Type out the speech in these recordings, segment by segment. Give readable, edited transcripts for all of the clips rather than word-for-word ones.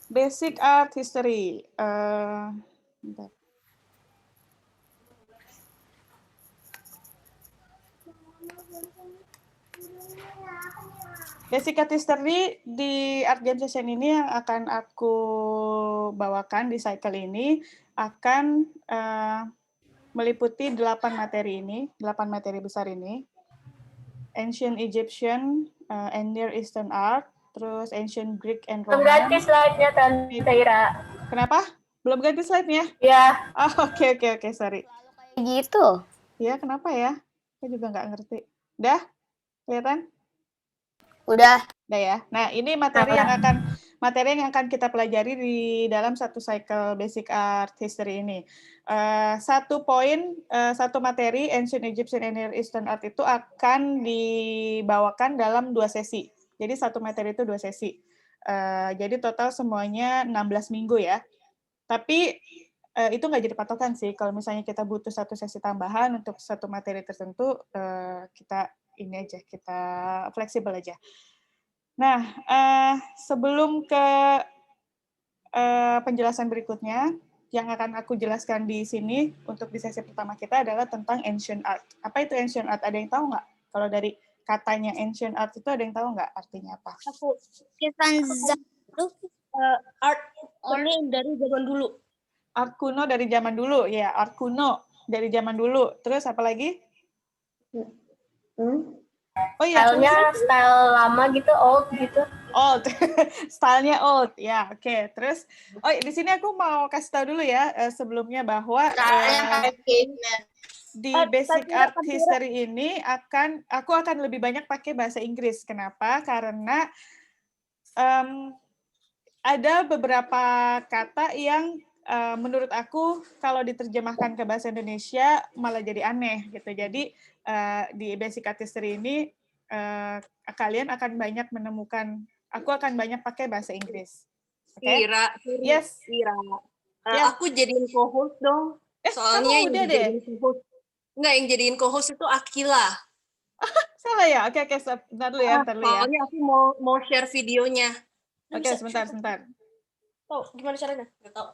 Basic art history. Bentar. Basic art history di art jam session ini yang akan aku bawakan di cycle ini akan meliputi 8 materi ini, 8 materi besar ini. Ancient Egyptian and Near Eastern art, terus Ancient Greek and Roman. Belum ganti slide-nya, Tante Ira. Kenapa? Belum ganti slide-nya? Ya. Oke, sorry. Kayak gitu. Ya, kenapa ya? Saya juga nggak ngerti. Udah? Kelihatan? Udah. Udah ya. Nah, ini materi yang akan kita pelajari di dalam satu cycle basic art history ini. Satu materi Ancient Egyptian and Near Eastern art itu akan dibawakan dalam 2 sesi. Jadi satu materi itu 2 sesi. Jadi total semuanya 16 minggu ya. Tapi itu nggak jadi patokan sih. Kalau misalnya kita butuh satu sesi tambahan untuk satu materi tertentu, kita fleksibel aja. Nah, sebelum ke penjelasan berikutnya, yang akan aku jelaskan di sini untuk di sesi pertama kita adalah tentang ancient art. Apa itu ancient art? Ada yang tahu nggak? Kalau dari katanya ancient art itu ada yang tahu nggak artinya apa? Aku Art ini dari zaman dulu. Art kuno dari zaman dulu, ya, art kuno dari zaman dulu. Terus apa lagi? Oh iya, Stylenya style lama gitu, old gitu. Old, stylenya old, ya, oke. Terus, di sini aku mau kasih tahu dulu ya sebelumnya bahwa di basic art history ini aku akan lebih banyak pakai bahasa Inggris. Kenapa? Karena ada beberapa kata yang menurut aku kalau diterjemahkan ke bahasa Indonesia malah jadi aneh gitu. Jadi di basic art history ini kalian akan banyak menemukan, aku akan banyak pakai bahasa Inggris. Okay? Ira, yes. Ira. Yes. Aku jadiin co-host dong. Soalnya yang udah deh. Yang jadiin co-host itu Akila. Salah ya? Oke, bentar dulu ya. Soalnya aku mau share videonya. Oke, sebentar. Oh, gimana caranya? Nggak tahu.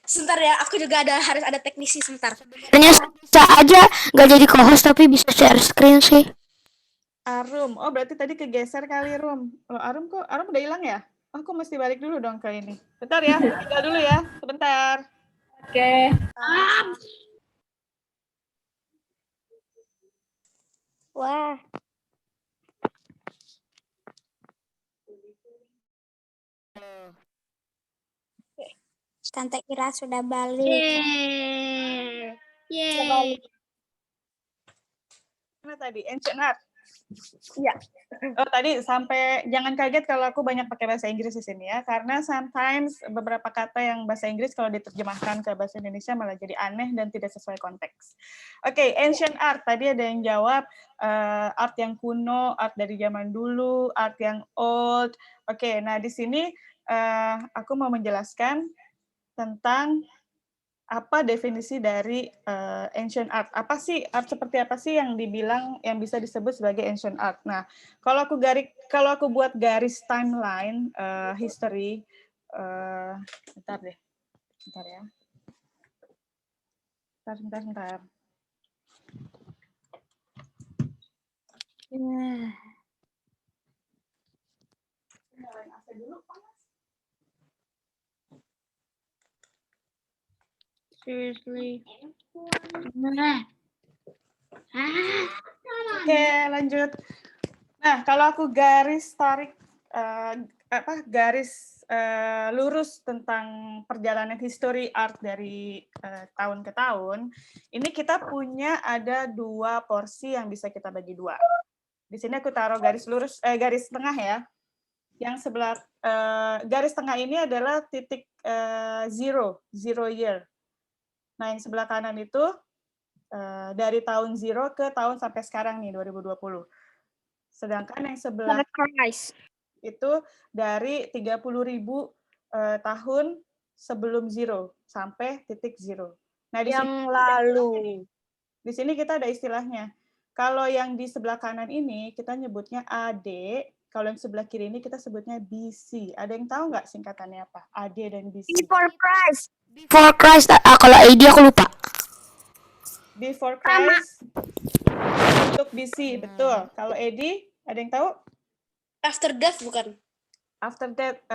Sebentar ya, aku juga harus ada teknisi sebentar. Sebenarnya bisa aja nggak jadi co-host tapi bisa share screen sih. Arum, oh berarti tadi kegeser kali Rum. Loh, Arum udah hilang ya? Aku mesti balik dulu dong ke ini. Bentar ya, tinggal dulu ya, sebentar. Oke. Wah. Tante Ira sudah balik. Yeay. Mana tadi? Ancient art. Iya. Oh tadi jangan kaget kalau aku banyak pakai bahasa Inggris di sini ya, karena sometimes beberapa kata yang bahasa Inggris kalau diterjemahkan ke bahasa Indonesia malah jadi aneh dan tidak sesuai konteks. Oke, ancient art tadi ada yang jawab art yang kuno, art dari zaman dulu, art yang old. Oke, nah di sini aku mau menjelaskan tentang apa definisi dari ancient art. Art seperti apa sih yang bisa disebut sebagai ancient art? Nah, kalau aku buat garis timeline history, bentar ya. Bentar. Seriously. Oke, lanjut. Nah, kalau aku garis tarik lurus tentang perjalanan history art dari tahun ke tahun, ini kita punya ada 2 porsi yang bisa kita bagi 2. Di sini aku taruh garis tengah ya. Yang sebelah garis tengah ini adalah titik zero year. Nah, yang sebelah kanan itu dari tahun 0 ke tahun sampai sekarang nih 2020. Sedangkan yang sebelah itu dari 30.000 tahun sebelum 0 sampai titik 0. Nah, di sini kita ada istilahnya. Kalau yang di sebelah kanan ini kita nyebutnya AD, Kalau yang sebelah kiri ini kita sebutnya BC. Ada yang tahu nggak singkatannya apa? AD dan BC. Before Christ. Before Christ. Kalau AD aku lupa. Before Christ untuk BC, betul. Kalau AD, ada yang tahu? After death bukan? After that,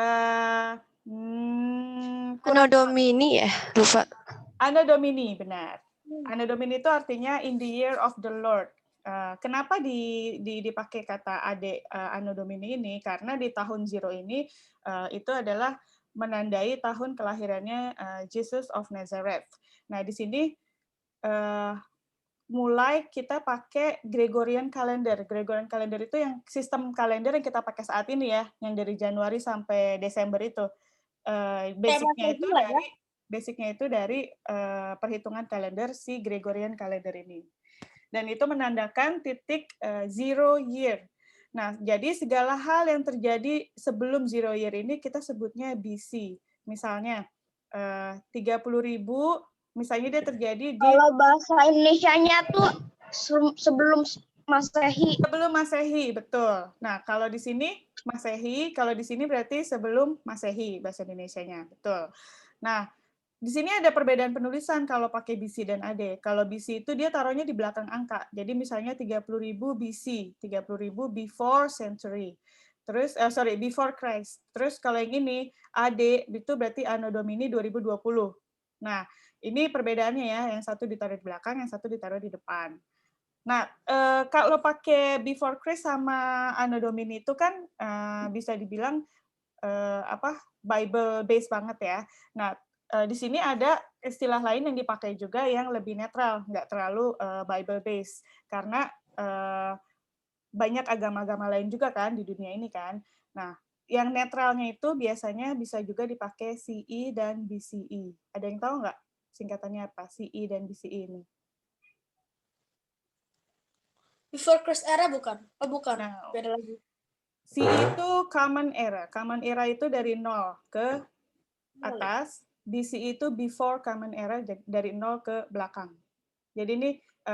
Anno Domini ya, lupa. Anno Domini, benar. Anno Domini itu artinya in the year of the Lord. Kenapa dipakai kata Anno Domini ini? Karena di tahun zero ini itu adalah menandai tahun kelahirannya Jesus of Nazareth. Nah, di sini mulai kita pakai Gregorian calendar. Gregorian calendar itu yang sistem kalender yang kita pakai saat ini ya, yang dari Januari sampai Desember itu. Basicnya itu dari perhitungan kalender si Gregorian calendar ini. Dan itu menandakan titik zero year. Nah, jadi segala hal yang terjadi sebelum zero year ini kita sebutnya BC. Misalnya 30.000, misalnya dia terjadi di Kalau bahasa Indonesianya tuh sebelum Masehi. sebelum Masehi, betul. Nah, kalau di sini Masehi, kalau di sini berarti sebelum Masehi bahasa Indonesianya, betul. Nah, di sini ada perbedaan penulisan kalau pakai BC dan AD. Kalau BC itu dia taruhnya di belakang angka. Jadi misalnya 30.000 BC, 30.000 before century. Terus before Christ. Terus kalau yang ini AD itu berarti Anno Domini 2020. Nah, ini perbedaannya ya, yang satu ditaruh di belakang, yang satu ditaruh di depan. Nah, kalau pakai before Christ sama Anno Domini itu kan bisa dibilang Bible based banget ya. Nah, di sini ada istilah lain yang dipakai juga yang lebih netral, nggak terlalu Bible based, karena banyak agama-agama lain juga kan di dunia ini kan. Nah, yang netralnya itu biasanya bisa juga dipakai CE dan BCE. Ada yang tahu nggak singkatannya apa, CE dan BCE ini? Before Christ era bukan? Oh bukan, Nah, beda lagi. CE itu Common Era. Common Era itu dari 0 ke atas. BCE itu Before Common Era, dari 0 ke belakang. Jadi ini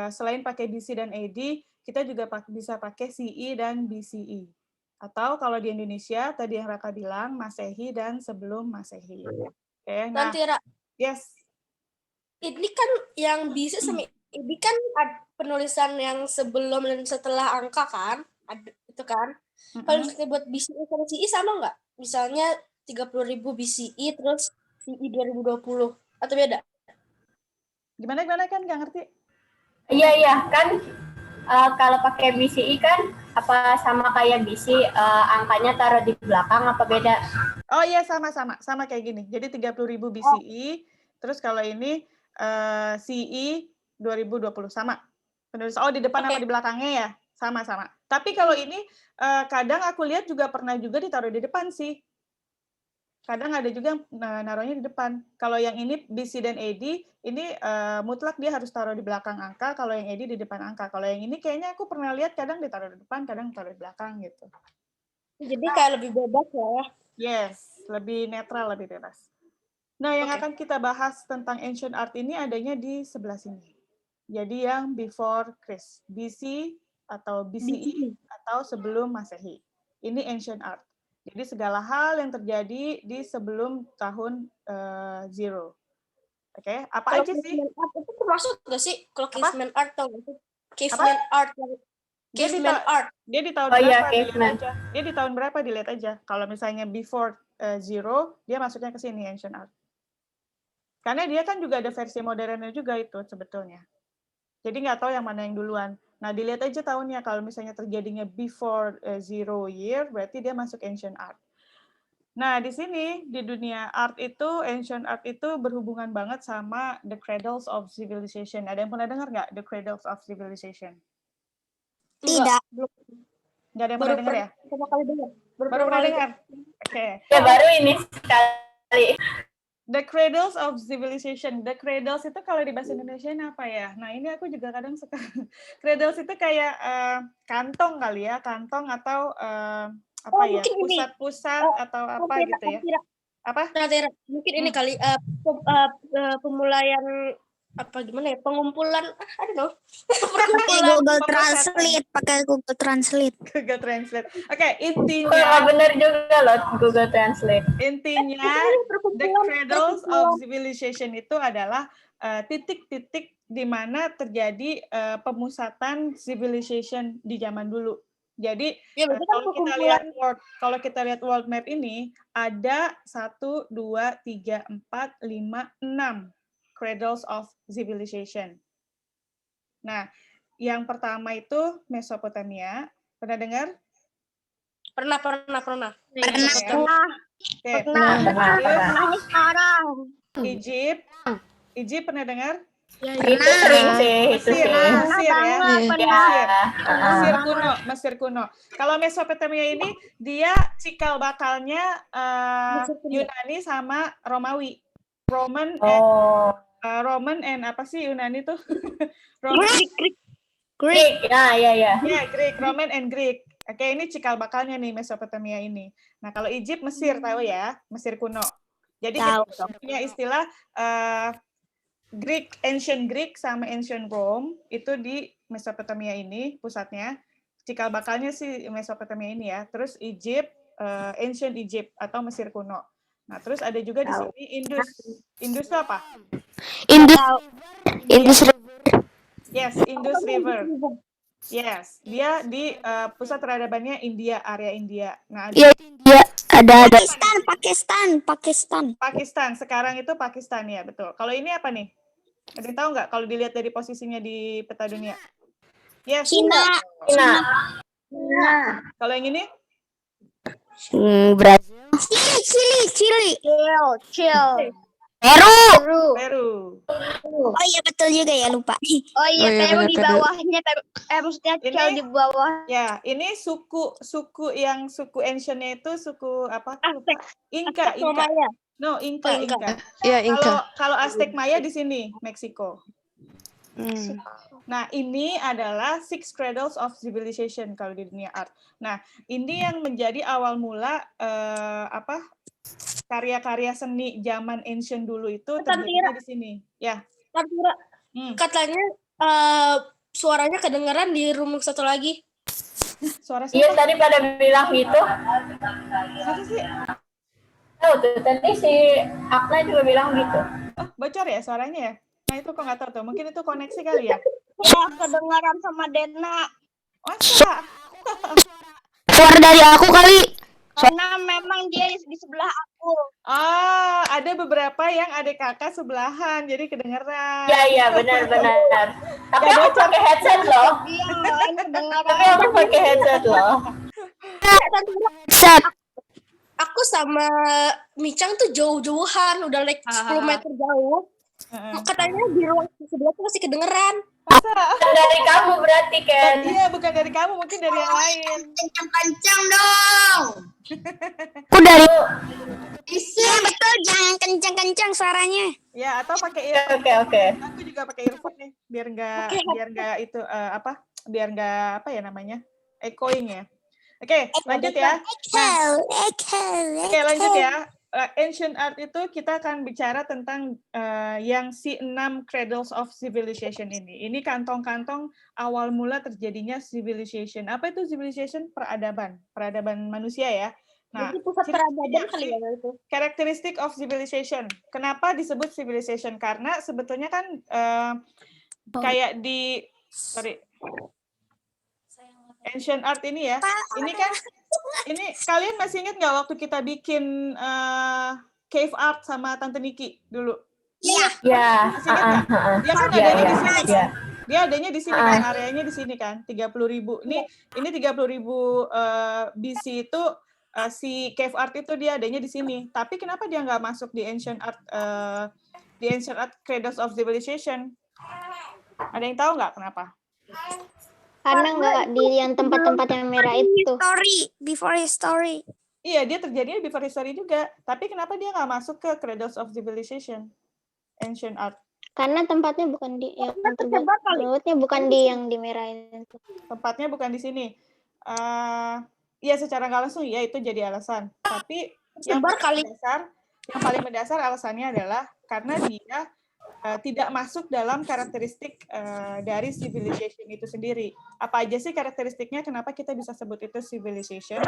selain pakai BC dan AD, kita juga bisa pakai CE dan BCE. Atau kalau di Indonesia, tadi yang Raka bilang, Masehi dan sebelum Masehi. Oke, nah, Tantira, yes. ini kan yang bisa sama ini kan penulisan yang sebelum dan setelah angka kan? Ada, itu kan? Kalau kita buat BCE sama CE sama nggak? Misalnya 30.000 BCE terus CE 2020 atau beda? Gimana kan nggak ngerti? Iya kan kalau pakai BCI kan apa sama kayak BC angkanya taruh di belakang apa beda? Oh iya, sama kayak gini. Jadi 30.000 BCE, terus kalau ini CE 2020 sama. Penulis di depan sama di belakangnya ya, sama. Tapi kalau ini kadang aku lihat juga pernah juga ditaruh di depan sih. Kadang ada juga yang naruhnya di depan. Kalau yang ini BC dan AD, ini mutlak dia harus taruh di belakang angka, kalau yang AD di depan angka. Kalau yang ini kayaknya aku pernah lihat kadang ditaruh di depan, kadang ditaruh di belakang gitu. Jadi kayak lebih bebas ya. Yes, lebih netral, lebih bebas. Nah, yang akan kita bahas tentang ancient art ini adanya di sebelah sini. Jadi yang before Christ, BC atau BCE atau sebelum Masehi. Ini ancient art. Jadi segala hal yang terjadi di sebelum tahun zero. Oke, apa aja sih? Art itu termasuk nggak sih? Kalau caveman art tau nggak sih? Caveman art. Caveman art. Dia di tahun Oh iya, berapa? caveman. Dia di tahun berapa? Dilihat aja. Kalau misalnya before zero, dia masuknya ke sini ancient art. Karena dia kan juga ada versi modernnya juga itu sebetulnya. Jadi nggak tahu yang mana yang duluan. Nah, dilihat aja tahunnya. Kalau misalnya terjadinya before zero year, berarti dia masuk ancient art. Nah, di sini, di dunia art itu, ancient art itu berhubungan banget sama the cradles of civilization. Ada yang pernah dengar nggak the cradles of civilization? Tidak. Nggak ada yang pernah dengar ya? Pertama kali dengar. Baru pernah dengar? Oke. Ya baru ini sekali. The cradles of civilization. The cradles itu kalau di bahasa Indonesia apa ya? Nah, ini aku juga kadang suka. Cradles itu kayak kantong kali ya, kantong atau apa ya? Pusat-pusat atau apa gitu ya? Apa? Mungkin ini kali pemulaian apa gimana ya, pengumpulan I don't know. Pakai Google Translate, pakai Google Translate. Google Translate. Oke, Nggak intinya benar juga loh Google Translate. the cradles of civilization itu adalah titik-titik di mana terjadi pemusatan civilization di zaman dulu. Jadi Ya, berarti kan kalau kita lihat world map ini ada 1, 2, 3, 4, 5, 6 cradles of civilization. Nah, yang pertama itu Mesopotamia. Pernah dengar? pernah. Pernah. Oke. Pernah. Sekarang. Egypt pernah dengar? Itu sering sih, itu sih. Mesir ya. Pernah. Mesir kuno. Kalau Mesopotamia ini dia cikal bakalnya Yunani sama Romawi. Roman and apa sih Yunani tuh? Greek. Ya. Ya, Greek, Roman and Greek. Oke, ini cikal bakalnya nih Mesopotamia ini. Nah, kalau Egypt, Mesir tahu ya, Mesir kuno. Jadi kita punya istilah Ancient Greek sama Ancient Rome itu di Mesopotamia ini pusatnya. Cikal bakalnya sih Mesopotamia ini ya. Terus Egypt, Ancient Egypt atau Mesir kuno. Nah, terus ada juga di sini Indus. Indus itu apa? Indus Yes, Indus River. Yes, dia di pusat peradabannya India, area India. Nah, ya India ada Pakistan. Sekarang itu Pakistan ya, betul. Kalau ini apa nih? Ada yang tahu nggak kalau dilihat dari posisinya di peta dunia? Yes. Cina. Kalau yang ini? Brazil, Chili. Chill. Peru. Oh iya betul juga ya, lupa. Oh iya, Peru benar, di Peru. bawahnya, maksudnya Ini- Chill di bawah. Ya, ini suku ancient-nya itu suku apa? Lupa. Inka. No, Inka. Ya, Inka. Kalau Aztec Maya di sini, Meksiko. Hmm. Nah, ini adalah Six Cradles of Civilization kalau di dunia art. Nah, ini yang menjadi awal mula karya-karya seni zaman ancient dulu itu terjadinya di sini. Ya. Tantira, katanya suaranya kedengaran di room satu lagi. Suara Iya, siapa? tadi pada bilang gitu. Siapa sih? Tahu tuh, tadi si Akna juga bilang gitu. Oh, bocor ya suaranya ya? Nah, itu kok nggak tahu tuh. Mungkin itu koneksi kali ya? Ya, kedengaran sama Dena. Masa? suara dari aku kali. Karena memang dia di sebelah aku. Ah, ada beberapa yang adik kakak sebelahan, jadi kedengeran. Iya, benar. Tapi aku pakai headset loh. Iya, kedengaran. Tapi aku pakai headset loh. Set. Aku sama Micang tuh jauh-jauhan, udah like 10 meter jauh. Katanya di ruang sebelah tuh masih kedengeran. Bukan dari kamu berarti, Ken. Iya, bukan dari kamu, mungkin dari yang lain. Kencang dong. Aku dari Iya betul, jangan kencang-kencang suaranya. Ya, atau pakai earphone. Oke. Aku juga pakai earphone nih, biar nggak itu biar nggak apa ya namanya, echoing ya. Oke, lanjut ya. Oke, lanjut ya. Ancient art itu kita akan bicara tentang yang si 6 cradles of civilization ini. Ini kantong-kantong awal mula terjadinya civilization. Apa itu civilization? Peradaban manusia ya. Nah, Jadi pusat peradaban kali ya itu. characteristic of civilization. Kenapa disebut civilization? Karena sebetulnya kan kayak di ancient art ini ya. Ini kan kalian masih ingat nggak waktu kita bikin cave art sama Tante Niki dulu? Ya. Masih ingat nggak? Dia kan adanya di sini. Iya. Dia adanya di sini kan, areanya di sini kan, 30.000. Ini 30.000 BC itu si cave art itu dia adanya di sini. Tapi kenapa dia nggak masuk di ancient art cradles of civilization? Ada yang tahu nggak kenapa? Karena nggak di yang tempat-tempat yang merah itu. Before history. Iya, dia terjadinya before history juga. Tapi kenapa dia nggak masuk ke cradles of civilization, ancient art? Karena tempatnya bukan di yang terbuatnya bukan di yang di merah itu. Tempatnya bukan di sini. Ya secara nggak langsung ya itu jadi alasan. Tapi yang paling mendasar alasannya adalah karena dia tidak masuk dalam karakteristik dari civilization itu sendiri. Apa aja sih karakteristiknya? Kenapa kita bisa sebut itu civilization?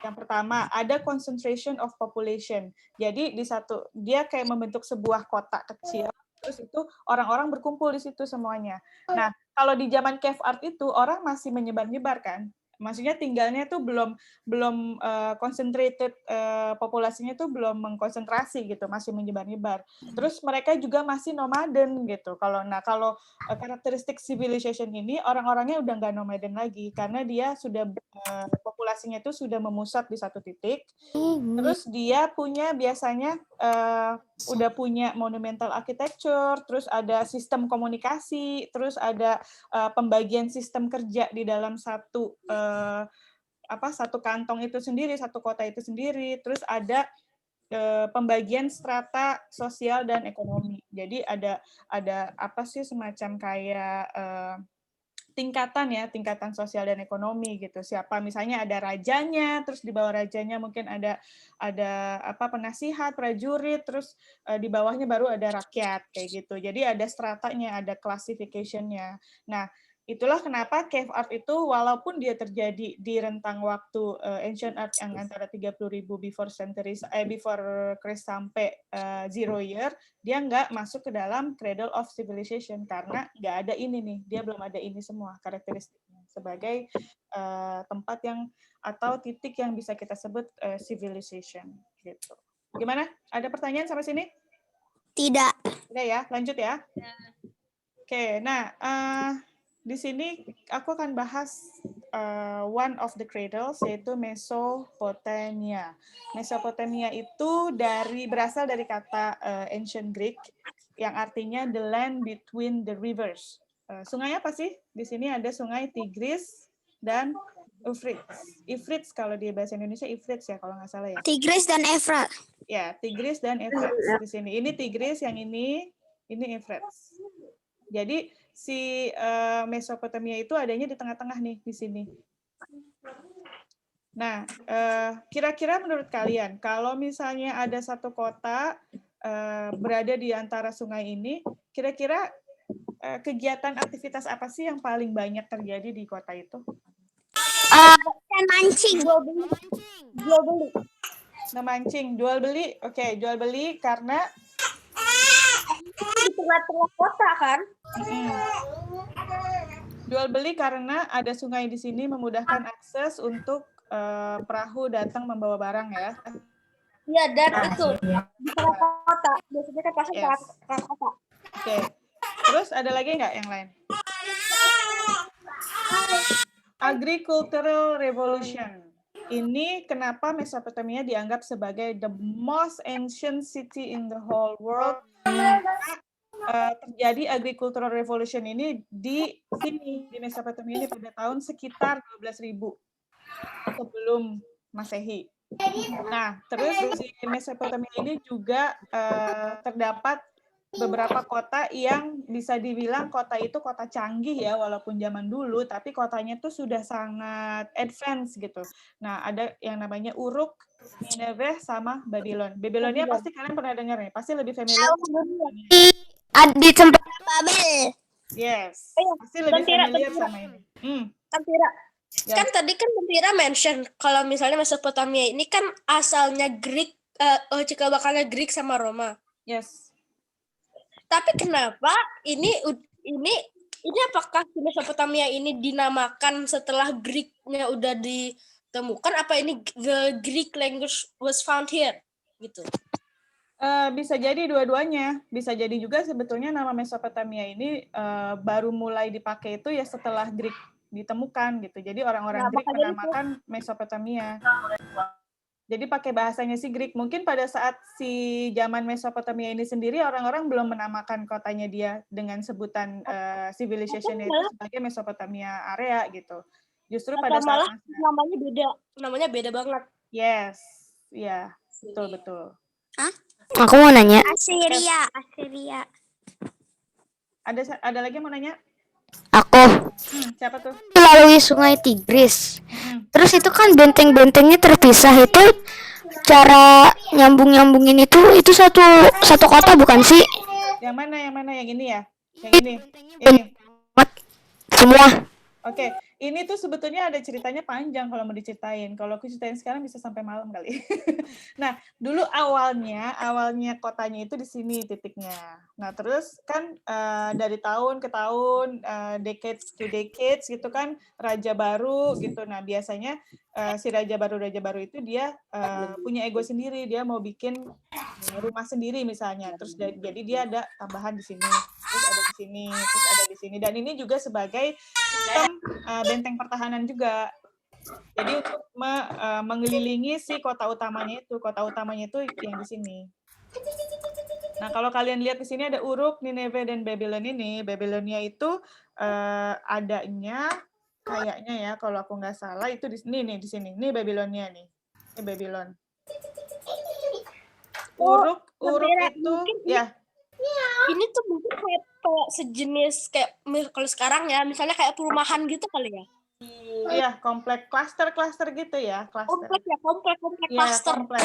Yang pertama, ada concentration of population. Jadi dia kayak membentuk sebuah kota kecil, terus itu orang-orang berkumpul di situ semuanya. Nah, kalau di zaman cave art itu orang masih menyebar-nyebar kan? Maksudnya tinggalnya tuh belum concentrated, populasinya tuh belum mengkonsentrasi gitu, masih menyebar-nyebar. Terus mereka juga masih nomaden gitu. Kalau karakteristik civilization ini orang-orangnya udah nggak nomaden lagi karena dia sudah populasinya itu sudah memusat di satu titik. Terus dia biasanya udah punya monumental architecture, terus ada sistem komunikasi, terus ada pembagian sistem kerja di dalam satu kantong itu sendiri, satu kota itu sendiri, terus ada pembagian strata sosial dan ekonomi. Jadi ada semacam kayak tingkatan sosial dan ekonomi gitu. Siapa misalnya ada rajanya, terus di bawah rajanya mungkin ada penasihat, prajurit, terus di bawahnya baru ada rakyat kayak gitu. Jadi ada stratanya, ada classification-nya. Nah, itulah kenapa cave art itu walaupun dia terjadi di rentang waktu ancient art yang antara 30.000 before Christ sampai 0 year, dia nggak masuk ke dalam cradle of civilization karena nggak ada ini nih, dia belum ada ini semua karakteristiknya sebagai tempat atau titik yang bisa kita sebut civilization gitu. Gimana? Ada pertanyaan sampai sini? Tidak. Udah ya, lanjut ya. Oke, nah di sini aku akan bahas one of the cradles, yaitu Mesopotamia. Mesopotamia itu berasal dari kata ancient Greek yang artinya the land between the rivers. Sungai apa sih? Di sini ada sungai Tigris dan Euphrates kalau di bahasa Indonesia Euphrates ya kalau nggak salah ya. Tigris dan Efrat. Ya, Tigris dan Euphrates di sini. Ini Tigris, yang ini Euphrates. Jadi si Mesopotamia itu adanya di tengah-tengah nih di sini. Nah, kira-kira menurut kalian kalau misalnya ada satu kota berada di antara sungai ini, kira-kira kegiatan aktivitas apa sih yang paling banyak terjadi di kota itu? Mancing. Mancing, jual beli. Oke, jual beli karena Di tengah-tengah kota kan? Jual beli karena ada sungai di sini memudahkan akses untuk perahu datang membawa barang ya. Iya, dan itu di tengah kota. Biasanya kan pasti tengah kota. Oke. Terus ada lagi nggak yang lain? Agricultural Revolution. Ini kenapa Mesopotamia dianggap sebagai the most ancient city in the whole world? Terjadi agricultural revolution ini di sini, di Mesopotamia ini pada tahun sekitar 12.000 sebelum Masehi. Nah, terus di Mesopotamia ini juga terdapat beberapa kota yang bisa dibilang kota itu kota canggih ya, walaupun zaman dulu, tapi kotanya tuh sudah sangat advance gitu. Nah, ada yang namanya Uruk, Nineveh, sama Babylon. Babylonia pasti kalian pernah dengar nih, pasti lebih familiar. Di tempat Babel. Yes, pasti lebih familiar sama ini. Tantira. Ya. Kan tadi kan Tantira mention kalau misalnya Mesopotamia ini kan asalnya Greek, cikal bakalnya Greek sama Roma. Yes. Tapi kenapa ini apakah Mesopotamia ini dinamakan setelah Greek-nya udah ditemukan? Apa ini the Greek language was found here gitu? Bisa jadi dua-duanya. Bisa jadi juga sebetulnya nama Mesopotamia ini baru mulai dipakai itu ya setelah Greek ditemukan gitu. Jadi orang-orang Greek menamakan Mesopotamia. Jadi pakai bahasanya si Greek. Mungkin pada saat si zaman Mesopotamia ini sendiri orang-orang belum menamakan kotanya dia dengan sebutan civilization itu sebagai Mesopotamia area gitu. Justru pada malah saat namanya beda banget. yes, ya, betul. aku mau nanya. Assyria. Ada lagi yang mau nanya? Aku Siapa tuh? melalui Sungai Tigris. Terus itu kan benteng-bentengnya terpisah, itu cara nyambungin itu satu kota bukan sih? Yang mana? Yang ini ya? Yang ini. Bentengnya Ini. banget semua. Oke, ini tuh sebetulnya ada ceritanya panjang kalau mau diceritain. Kalau aku ceritain sekarang bisa sampai malam kali. Nah, dulu awalnya kotanya itu di sini titiknya. Nah, terus kan dari tahun ke tahun, decades to decades gitu kan, raja baru gitu. Nah, biasanya si raja baru itu dia punya ego sendiri, dia mau bikin rumah sendiri misalnya. Terus jadi dia ada tambahan di sini, terus ada di sini, terus ada di sini. Dan ini juga sebagai sistem benteng pertahanan juga. Jadi untuk mengelilingi si kota utamanya itu yang di sini. Nah, kalau kalian lihat di sini ada Uruk, Nineveh, dan Babylon ini. Babylonia itu adanya kayaknya ya, kalau aku nggak salah itu di sini nih, di sini. Ini Babylonia nih. Ini Babylon. Uruk itu ya. Ini tuh mungkin kayak sejenis kayak kalau sekarang ya, misalnya kayak perumahan gitu kali ya. Iya, komplek klaster gitu ya, Komplek Iya, cluster. komplek.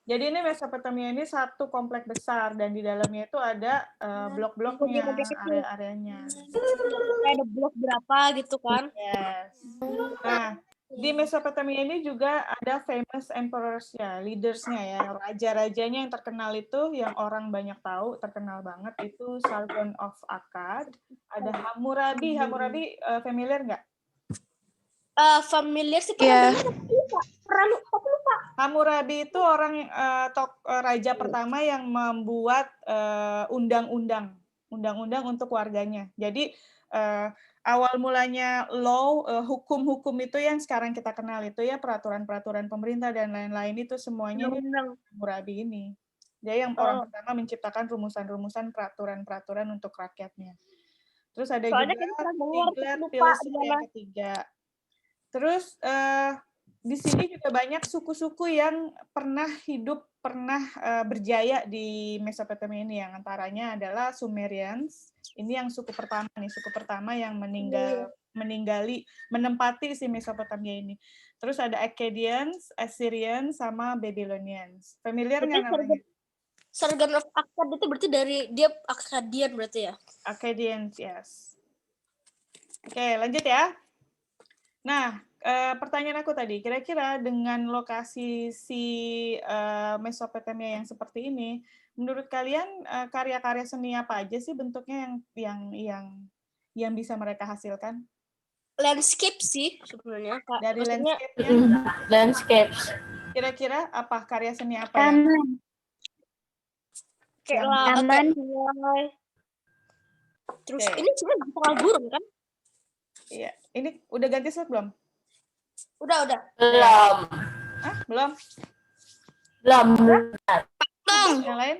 Jadi ini Mesopotamia ini satu komplek besar dan di dalamnya itu ada blok-bloknya, area-areanya. Kayak ada blok berapa gitu kan. Yes. Nah, di Mesopotamia ini juga ada famous emperors ya, leaders-nya ya, raja-rajanya yang terkenal itu, yang orang banyak tahu, terkenal banget itu Sargon of Akkad, ada Hammurabi. Hammurabi familiar nggak? Familiar sih Iya. pernah lupa. Hammurabi itu orang raja pertama yang membuat undang-undang untuk warganya. Jadi awal mulanya hukum-hukum itu yang sekarang kita kenal itu ya, peraturan-peraturan pemerintah dan lain-lain itu semuanya ini Hammurabi ini. Dia yang orang pertama menciptakan rumusan-rumusan peraturan-peraturan untuk rakyatnya. Terus ada Soalnya juga Tiglat-Pileser yang ketiga. Terus di sini juga banyak suku-suku yang pernah berjaya di Mesopotamia ini, yang antaranya adalah Sumerians. Ini yang suku pertama yang menempati si Mesopotamia ini. Terus ada Akkadians, Assyrians, sama Babylonians. Familiar nggak namanya? Sargon of Akkad itu berarti dari dia Akkadian berarti ya? Akkadians, yes. Oke, lanjut ya. Nah, pertanyaan aku tadi, kira-kira dengan lokasi si Mesopotamia yang seperti ini, menurut kalian karya-karya seni apa aja sih bentuknya yang bisa mereka hasilkan? Landscape sih sebenarnya. Dari landscape-nya, Landscape. kira-kira apa karya seni apa yang? Taman. Terus ini sebenarnya soal burung kan? Iya, ini udah ganti slide belum? Udah. Belum. Belum? Patung. Yang lain?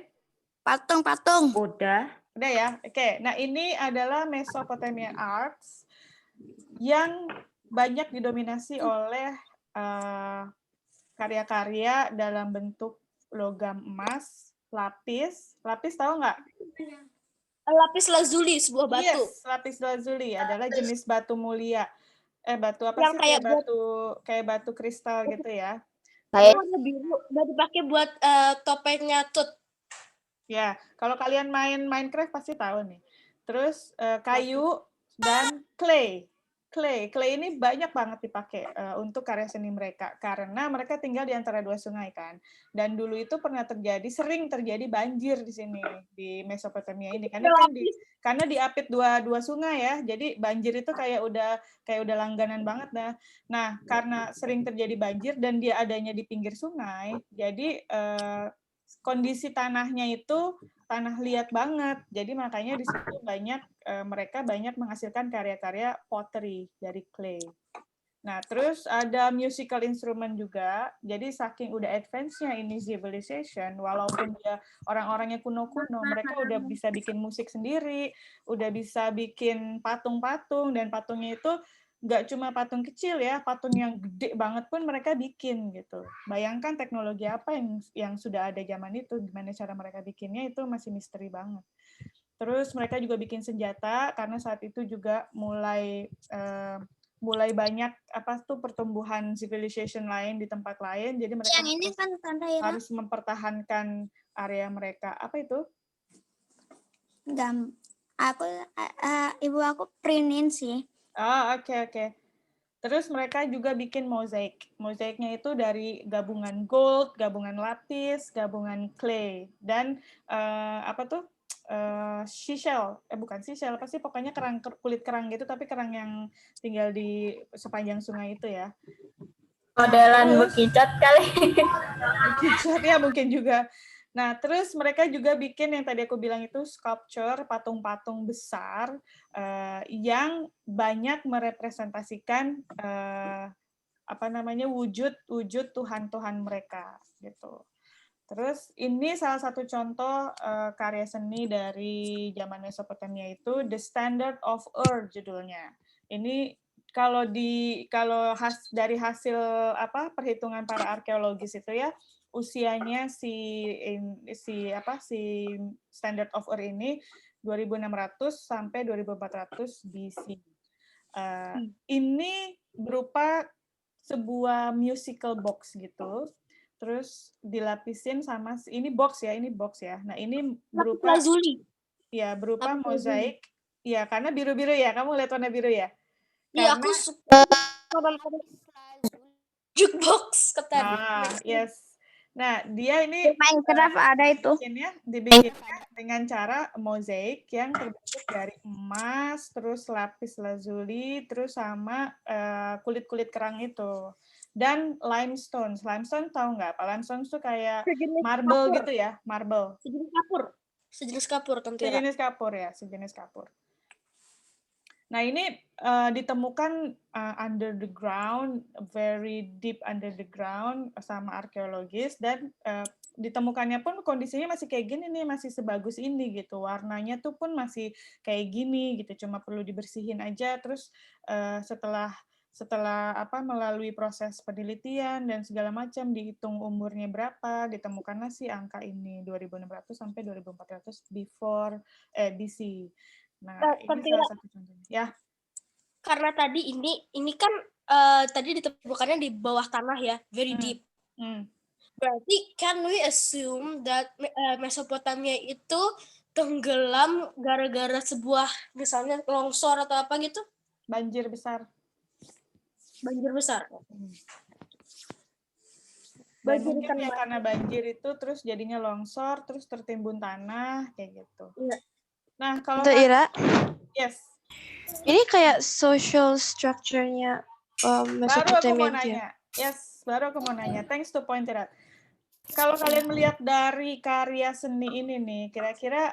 Patung. Udah ya. Oke. Nah, ini adalah Mesopotamia Arts yang banyak didominasi oleh karya-karya dalam bentuk logam emas, lapis. Lapis tahu nggak? Lapis lazuli, sebuah batu. Yes, lapis lazuli adalah jenis batu mulia. Batu apa yang sih? Kayak batu kristal gitu ya. Warna biru, udah dipakai buat topengnya Tut. Ya, kalau kalian main Minecraft pasti tahu nih. Terus kayu dan clay. Clay ini banyak banget dipakai untuk karya seni mereka karena mereka tinggal di antara dua sungai kan. Dan dulu itu sering terjadi banjir di sini di Mesopotamia ini karena diapit dua sungai ya. Jadi banjir itu kayak udah langganan banget dah. Nah, karena sering terjadi banjir dan dia adanya di pinggir sungai, jadi kondisi tanahnya itu tanah liat banget. Jadi makanya di situ mereka banyak menghasilkan karya-karya pottery dari clay. Nah, terus ada musical instrument juga. Jadi saking udah advance-nya ini civilization, walaupun dia orang-orangnya kuno-kuno, mereka udah bisa bikin musik sendiri, udah bisa bikin patung-patung, dan patungnya itu nggak cuma patung kecil ya, patung yang gede banget pun mereka bikin gitu. Bayangkan teknologi apa yang sudah ada zaman itu, gimana cara mereka bikinnya itu masih misteri banget. Terus mereka juga bikin senjata karena saat itu juga mulai banyak pertumbuhan civilization lain di tempat lain, jadi mereka harus mempertahankan area mereka. Apa itu? Ibu aku printin sih. Oh, oke. Terus mereka juga bikin mozaik. Mozaiknya itu dari gabungan gold, gabungan lapis, gabungan clay, dan seashell. Bukan seashell, apa sih? Pokoknya kulit kerang gitu, tapi kerang yang tinggal di sepanjang sungai itu ya. Modelan terus- bekicot kali. Bekicot ya mungkin juga. Nah, terus mereka juga bikin yang tadi aku bilang itu sculpture, patung-patung besar yang banyak merepresentasikan wujud Tuhan-Tuhan mereka gitu. Terus ini salah satu contoh karya seni dari zaman Mesopotamia itu The Standard of Ur judulnya. Ini dari hasil perhitungan para arkeologis itu ya, usianya si Standard of Ur ini 2600 sampai 2400 BC. Ini berupa sebuah musical box gitu, terus dilapisin sama ini box ya. Nah ini berupa mozaik, ya karena biru-biru ya. Kamu lihat warna biru ya? Iya, aku suka jukebox kata. Yes. Nah, dia ini Minecraft ada itu. dibikin dengan cara mozaik yang terbentuk dari emas, terus lapis lazuli, terus sama kulit-kulit kerang itu. Dan limestone. Limestone tahu nggak? Apa limestone itu kayak marble gitu ya, marble. Sejenis kapur tentu ya. Sejenis kapur. Nah, ini ditemukan under the ground, very deep under the ground sama arkeologis, dan ditemukannya pun kondisinya masih kayak gini nih, masih sebagus ini gitu. Warnanya tuh pun masih kayak gini gitu, cuma perlu dibersihin aja. Terus setelah melalui proses penelitian dan segala macam, dihitung umurnya berapa, ditemukanlah si angka ini 2600 sampai 2400 BC. Nah, ini salah satu contohnya. Ya. Karena tadi ini kan tadi ditemukannya di bawah tanah ya, very deep. Berarti can we assume that Mesopotamia itu tenggelam gara-gara sebuah misalnya longsor atau apa gitu? Banjir besar. Dan mungkin ya karena banjir itu terus jadinya longsor, terus tertimbun tanah kayak gitu. Iya. Nah, kalau Ira, yes. ini kayak social structure-nya Mesopotamia gitu ya? Baru aku mau nanya. Thanks to point it out. Kalau kalian melihat dari karya seni ini nih, kira-kira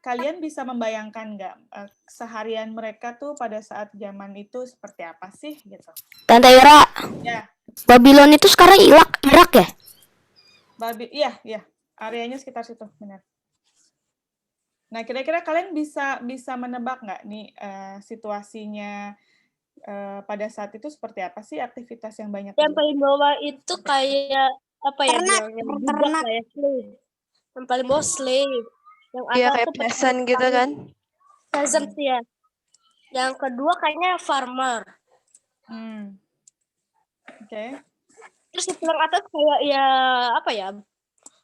kalian bisa membayangkan nggak seharian mereka tuh pada saat zaman itu seperti apa sih gitu? Tante Ira, Ya. Babylon itu sekarang Irak ya? Iya. Areanya sekitar situ, benar. Nah, kira-kira kalian bisa menebak nggak nih situasinya pada saat itu seperti apa sih, aktivitas yang banyak? Yang paling bawah itu kayak apa ya? Yang budak ya, slave. Yang paling bawah slave. Yang Iya, atas kayak tuh peasant gitu kan? peasant ya. Yang kedua kayaknya farmer. Oke. Terus yang atas kayak ya apa ya?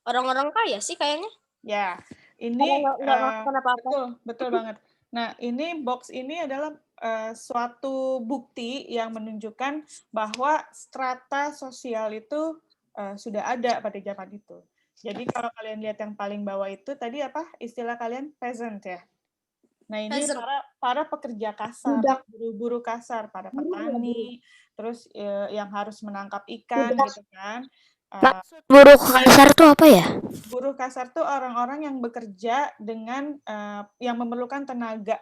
Orang-orang kaya sih kayaknya. Ya, ini betul banget. Nah, ini box ini adalah suatu bukti yang menunjukkan bahwa strata sosial itu sudah ada pada zaman itu. Jadi kalau kalian lihat yang paling bawah itu tadi apa istilah kalian? Peasant ya. Nah, ini para pekerja kasar, buru-buru kasar, para petani, terus yang harus menangkap ikan gitu kan. Maksud buruh kasar tuh apa ya? Buruh kasar tuh orang-orang yang bekerja dengan yang memerlukan tenaga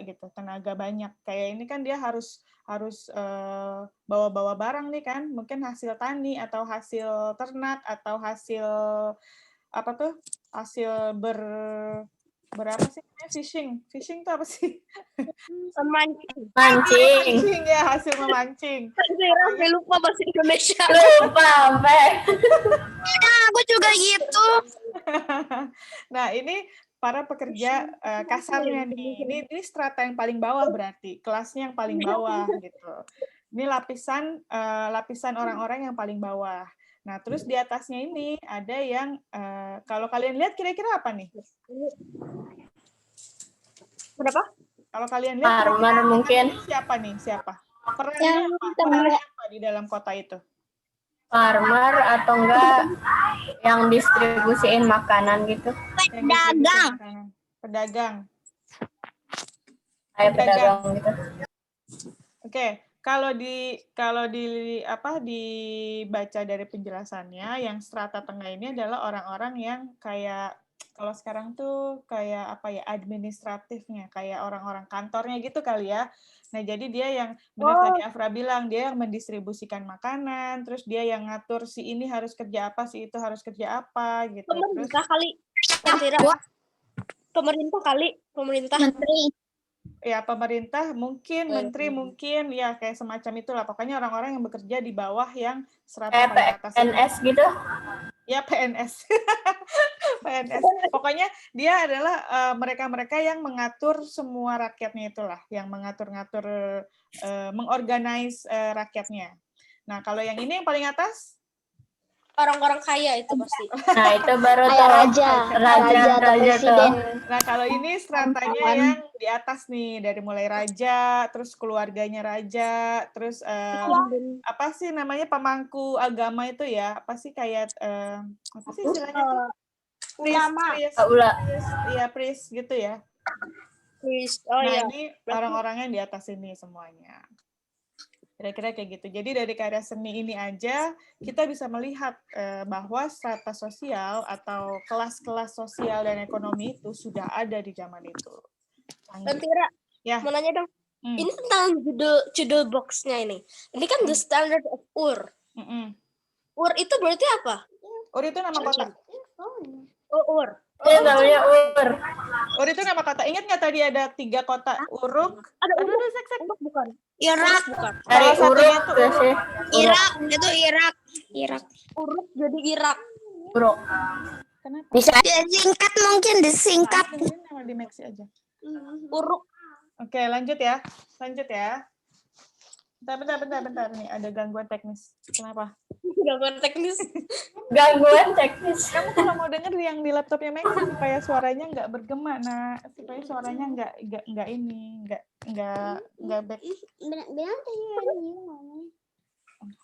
gitu, tenaga banyak. Kayak ini kan dia harus bawa-bawa barang nih kan, mungkin hasil tani atau hasil ternak atau hasil berapa sih? Fishing itu apa sih? Mancing ya, hasil memancing. Saya lupa bahasa Indonesia. Aku juga gitu. Nah, ini para pekerja kasarnya nih. Ini strata yang paling bawah berarti, kelasnya yang paling bawah gitu. Ini lapisan orang-orang yang paling bawah. Nah, terus di atasnya ini ada yang kalau kalian lihat kira-kira apa nih? Kenapa? Kalau kalian lihat Farmer mungkin. siapa nih? Siapa? Perannya apa di dalam kota itu? Farmer atau enggak yang distribusiin makanan gitu. Pedagang. Kayak pedagang gitu. Oke, kalau dibaca dari penjelasannya, yang strata tengah ini adalah orang-orang yang kayak kalau sekarang tuh kayak apa ya, administratifnya, kayak orang-orang kantornya gitu kali ya. Nah, jadi dia yang benar tadi Afra bilang, dia yang mendistribusikan makanan, terus dia yang ngatur si ini harus kerja apa, si itu harus kerja apa gitu. Pemerintah kali. Pemerintah. Ya, pemerintah mungkin, menteri mungkin, ya kayak semacam itulah. Pokoknya orang-orang yang bekerja di bawah yang strata paling atas. PNS gitu? Ya, PNS. PNS. Pokoknya dia adalah mereka-mereka yang mengatur semua rakyatnya itulah, yang mengatur-ngatur, mengorganize rakyatnya. Nah, kalau yang ini yang paling atas? Orang-orang kaya itu pasti. Nah, itu baru Kayak raja atau presiden. Nah, kalau ini stratanya yang di atas nih, dari mulai raja, terus keluarganya raja, terus apa sih namanya pemangku agama itu ya? Apa sih kayak apa sih istilahnya tuh? Ulama. Iya, priest gitu ya. Priest. Ini orang-orangnya di atas ini semuanya. Kira-kira kayak gitu. Jadi dari karya seni ini aja kita bisa melihat bahwa strata sosial atau kelas-kelas sosial dan ekonomi itu sudah ada di zaman itu. Tira, mau nanya dong. Ini tentang judul boxnya ini. Ini kan The Standard of Ur. Ur itu berarti apa? Ur itu nama kota. Ur. Ini namanya Ur. Ur itu nama kota. Ingat nggak tadi ada 3 kota? Uruk. Ada Uruk bukan? Irak. Dari Uruk tuh sih. Irak, itu Irak. Uruk jadi Irak. Uruk. Kenapa? Bisa disingkat mungkin disingkat. Nama di Meksi aja. Uruk. Oke, lanjut ya. Bentar. Nih, ada gangguan teknis. Kenapa? Gangguan teknis. Kamu kalau mau denger yang di laptopnya Maxi supaya suaranya nggak bergema, nah supaya suaranya nggak ini, nggak back.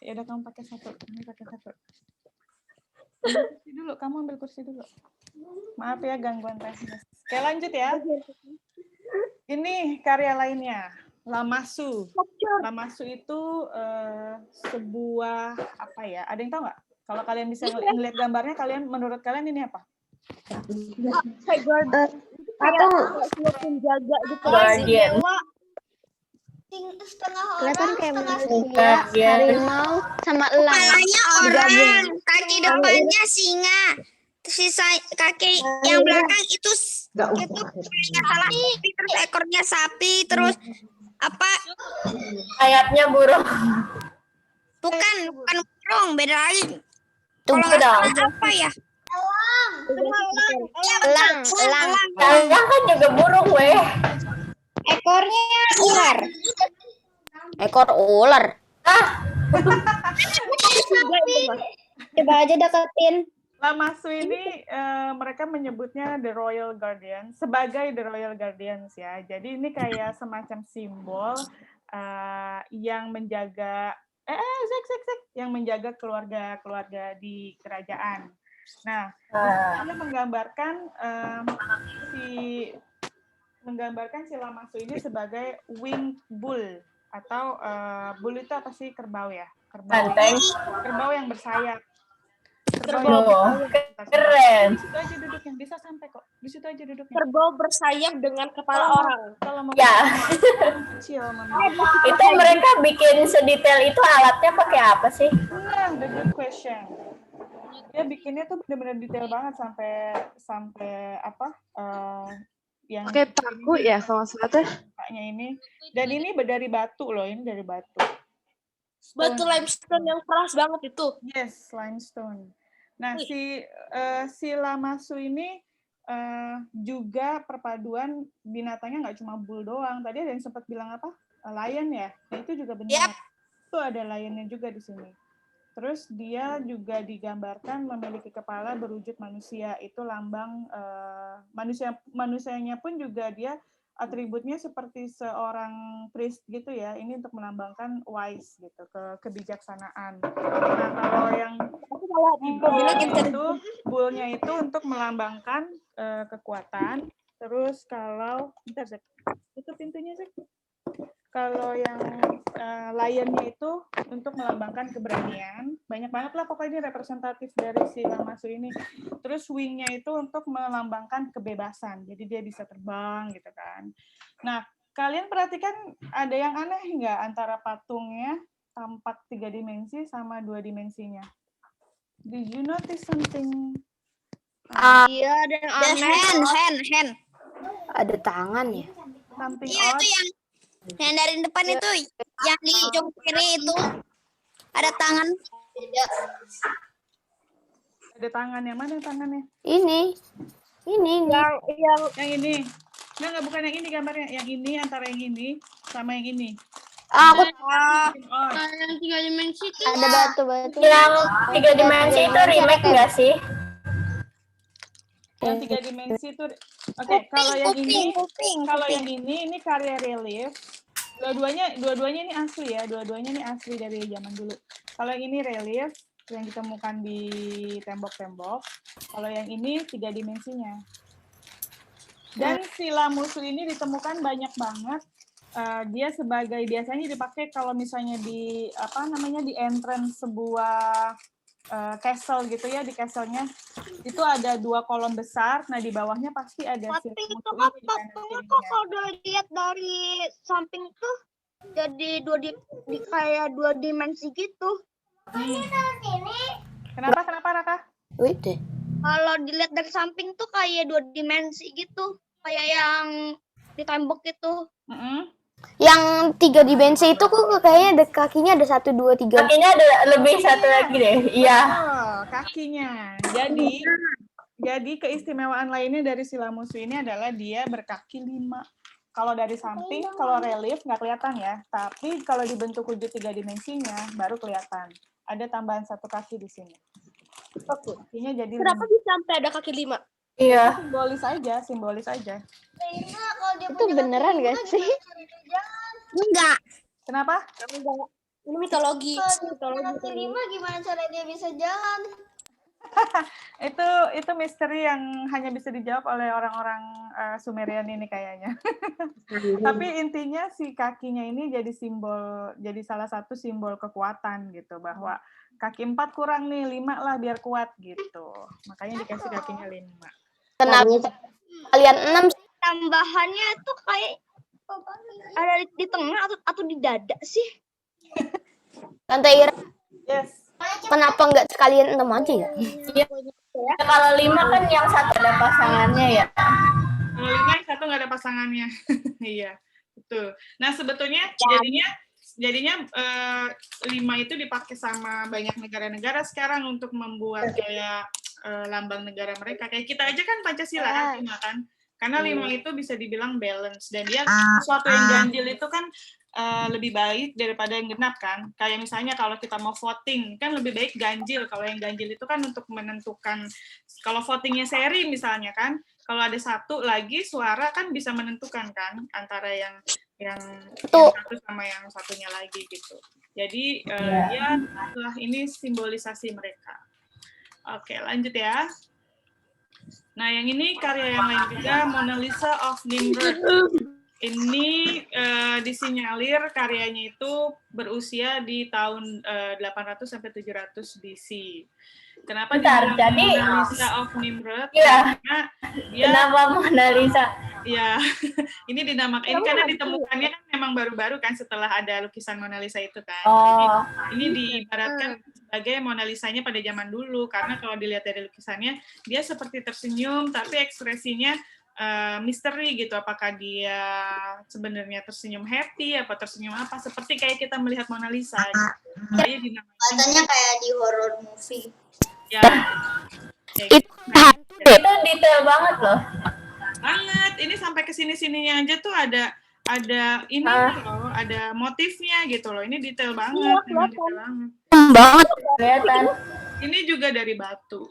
Ya udah kamu pakai satu. Kamu ambil kursi dulu. Maaf ya gangguan teknis. Oke, lanjut ya. Ini karya lainnya. Lamasu. Lamasu itu sebuah apa ya? Ada yang tahu nggak? Kalau kalian bisa ngeliat gambarnya, menurut kalian ini apa? Atau penjaga gitu. Guardian. Kelihatan kayak manusia, harimau, sama elang. Kepalanya orang, kaki depannya singa. Sisa kaki yang belakang itu sapi, terus ekornya sapi, terus apa? Sayapnya burung. Bukan burung, beda lagi. Tunggu dong. Apa ya? Elang. Elang kan juga burung, weh. Ekornya ular. Ekor ular. Coba aja deketin. Lamasu ini mereka menyebutnya The Royal Guardian, sebagai The Royal Guardians ya. Jadi ini kayak semacam simbol yang menjaga yang menjaga keluarga di kerajaan. Nah, ini menggambarkan si Lamasu ini sebagai winged bull atau bull itu apa sih? Kerbau ya? Kerbau yang bersayap. Keren. Di situ aja duduk yang bisa sampai kok. Di situ aja duduknya. Kerbau bersayap dengan kepala orang. Kalau mau Ya. kecil, Itu mereka bikin sedetail itu alatnya pakai apa sih? Nah, the good question. Dia bikinnya tuh benar-benar detail banget sampai apa? Yang Pakai paku ya kalau salah kayaknya ini. Dan ini dari batu loh, ini dari batu. Batu limestone yang keras banget itu. Yes, limestone. Nah, si Lamasu ini juga perpaduan binatangnya nggak cuma bull doang. Tadi ada yang sempat bilang apa? Lion ya? Nah, itu juga benar. Itu ada lionnya juga di sini. Terus dia juga digambarkan memiliki kepala berwujud manusia. Itu lambang manusianya pun juga dia atributnya seperti seorang priest gitu ya. Ini untuk melambangkan wise gitu, kebijaksanaan. Nah, kalau yang bullnya itu untuk melambangkan kekuatan. Terus kalau bentar, Zek. Itu pintunya, Zek. Kalau yang lionnya itu untuk melambangkan keberanian. Banyak banget lah pokoknya ini representatif dari si Lamasu ini. Terus wingnya itu untuk melambangkan kebebasan. Jadi dia bisa terbang gitu kan. Nah, kalian perhatikan ada yang aneh nggak antara patungnya tampak 3 dimensi sama 2 dimensinya? Did you notice something? Iya, ada yang aneh. Hand. Ada tangan ya. Something Iya, odd? itu yang dari depan itu, yang di ujung kiri itu ada tangan. Ada tangan yang mana tangannya? Ini. Yang ini. Nggak, bukan yang ini gambarnya. Yang ini antara yang ini sama yang ini. Aku Something odd. Yang 3 dimensi itu Ada batu-batu. Yang 3 dimensi itu remake nggak sih? Yang 3 dimensi itu, oke, kalau yang ini karya relief. Dua-duanya ini asli ya, dua-duanya ini asli dari zaman dulu. Kalau yang ini relief yang ditemukan di tembok-tembok. Kalau yang ini 3 dimensinya. Dan sila musuh ini ditemukan banyak banget. Dia sebagai biasanya dipakai kalau misalnya di di entrance sebuah castle gitu ya, di castle-nya itu ada 2 kolom besar. Nah, di bawahnya pasti ada Tapi sila itu musuh kan ini di kanan patungnya kirinya. kok kalau dilihat dari samping tuh jadi kayak 2 dimensi gitu. Kenapa Raka? wait deh. Kalau dilihat dari samping tuh kayak 2 dimensi gitu, kayak yang di tembok itu. Yang 3 dimensi itu kok kayaknya ada kakinya ada 1 2 3. Kakinya ada lebih satu lagi deh. Iya. Oh, kakinya. Jadi keistimewaan lainnya dari sila musuh ini adalah dia berkaki 5. Kalau dari samping, kalau relief nggak kelihatan ya. Tapi kalau dibentuk wujud 3 dimensinya, baru kelihatan. Ada tambahan 1 kaki di sini. Kakinya jadi kenapa 5. bisa sampai ada kaki 5? Iya. Simbolis aja. Itu beneran gak sih? Enggak. Kenapa? Ini mitologi. Gimana cara dia bisa jalan? itu misteri yang hanya bisa dijawab oleh orang-orang Sumerian ini kayaknya. Tapi intinya si kakinya ini jadi salah satu simbol kekuatan gitu, bahwa kaki 4 kurang nih, 5 lah biar kuat gitu. Makanya dikasih kakinya 5. Kenapa kalian 6? Tambahannya itu kayak ada di tengah atau di dada sih? Tante Ira, Yes. kenapa nggak sekalian 6 aja ya? Iya. Kalau 5 kan yang satu ada pasangannya ya. Kalau 5 yang 1 nggak ada pasangannya. Iya, betul. Nah, sebetulnya jadinya 5 itu dipakai sama banyak negara-negara sekarang untuk membuat kayak lambang negara mereka. Kayak kita aja kan Pancasila kan 5 kan. Karena 5 itu bisa dibilang balance, dan dia sesuatu yang ganjil itu kan lebih baik daripada yang genap kan. Kayak misalnya kalau kita mau voting kan lebih baik ganjil. Kalau yang ganjil itu kan untuk menentukan, kalau votingnya seri misalnya kan, kalau ada 1 lagi suara kan bisa menentukan kan antara yang satu sama yang satunya lagi gitu. Jadi ya itulah, ini simbolisasi mereka. Oke, lanjut ya. Nah, yang ini karya yang lain juga, Mona Lisa of Nimrod. Ini disinyalir karyanya itu berusia di tahun 800 sampai 700 BC. Kenapa Bentar, jadi Mona Lisa of Nimrod? Iya. Karena dia, Kenapa Mona Lisa? ya, ini dinamakan, ini karena ditemukannya kan memang baru-baru kan setelah ada lukisan Mona Lisa itu kan. Oh. Ini diibaratkan sebagai Mona Lisa-nya pada zaman dulu, karena kalau dilihat dari lukisannya, dia seperti tersenyum, tapi ekspresinya misteri gitu, apakah dia sebenarnya tersenyum happy, apa tersenyum apa, seperti kayak kita melihat Mona Lisa. Jadi dinamakan. Katanya kayak di horror movie. Ya. Itu Itu detail banget loh. Banget, ini sampai ke sini-sininya aja tuh ada ini loh, ada motifnya gitu loh. Ini detail banget, memang detail banget. banget. Kelihatan. Ini juga dari batu.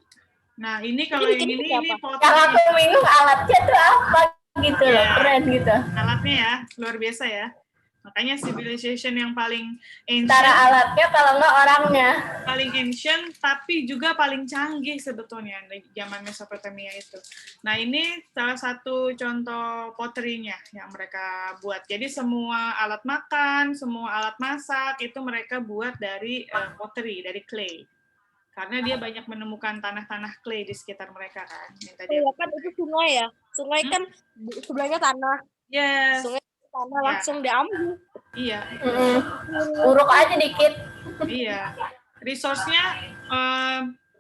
Nah, ini kalau yang ini Yang fotonya. aku bingung alatnya tuh apa gitu loh, keren gitu. Alatnya ya, luar biasa ya. Makanya civilization yang paling ancient, Cara alatnya kalau nggak orangnya. paling ancient, tapi juga paling canggih sebetulnya di zaman Mesopotamia itu. Nah, ini salah satu contoh pottery-nya yang mereka buat. Jadi semua alat makan, semua alat masak, itu mereka buat dari pottery, dari clay. Karena dia banyak menemukan tanah-tanah clay di sekitar mereka kan. Yang tadi Iya kan itu sungai ya. Sungai kan sebelahnya tanah. Yes. Sungai tanah langsung diambil. Iya. Uruk aja dikit. Iya. Resource-nya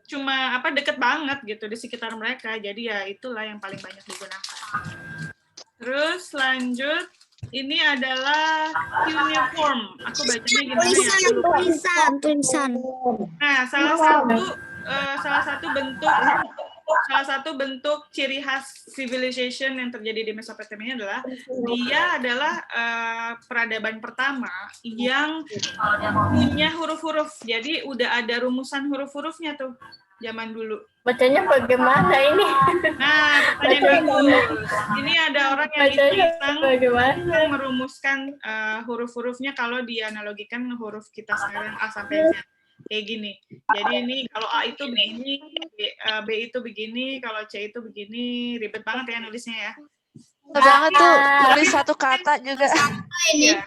cuma deket banget gitu di sekitar mereka. Jadi ya itulah yang paling banyak digunakan. Terus lanjut, ini adalah cuneiform. Aku bacanya gimana ya? Tulisan. Nah, salah satu bentuk ciri khas civilization yang terjadi di Mesopotamia adalah dia adalah peradaban pertama yang punya huruf-huruf. Jadi udah ada rumusan huruf-hurufnya tuh zaman dulu. Bacanya bagaimana ini? Nah, pertanyaan bagus. Ini ada orang yang iseng Bagaimana? merumuskan huruf-hurufnya kalau dianalogikan huruf kita sekarang A sampai Z. Kayak gini. Jadi ini kalau A itu begini, B itu begini, kalau C itu begini. Ribet banget ya nulisnya ya. Banget tuh, nulis satu kata juga. Iya.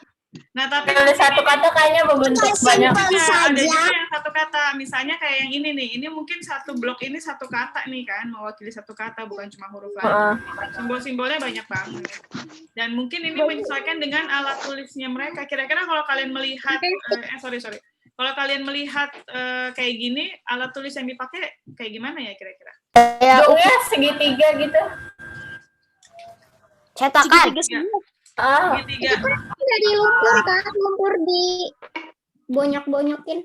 Nah, tapi Tulis satu kata kayaknya membentuk banyak. ada juga yang satu kata. Misalnya kayak yang ini nih. Ini mungkin satu blok ini satu kata nih kan, mewakili satu kata, bukan cuma huruf lain. Simbol-simbolnya banyak banget. Dan mungkin ini menyesuaikan dengan alat tulisnya mereka. Kira-kira kalau kalian melihat, sorry. Kalau kalian melihat kayak gini, alat tulis yang dipakai kayak gimana ya kira-kira? Ya, segitiga gitu. Cetakan. Segitiga. Dari lumpur kan, lumpur di bonyok-bonyokin.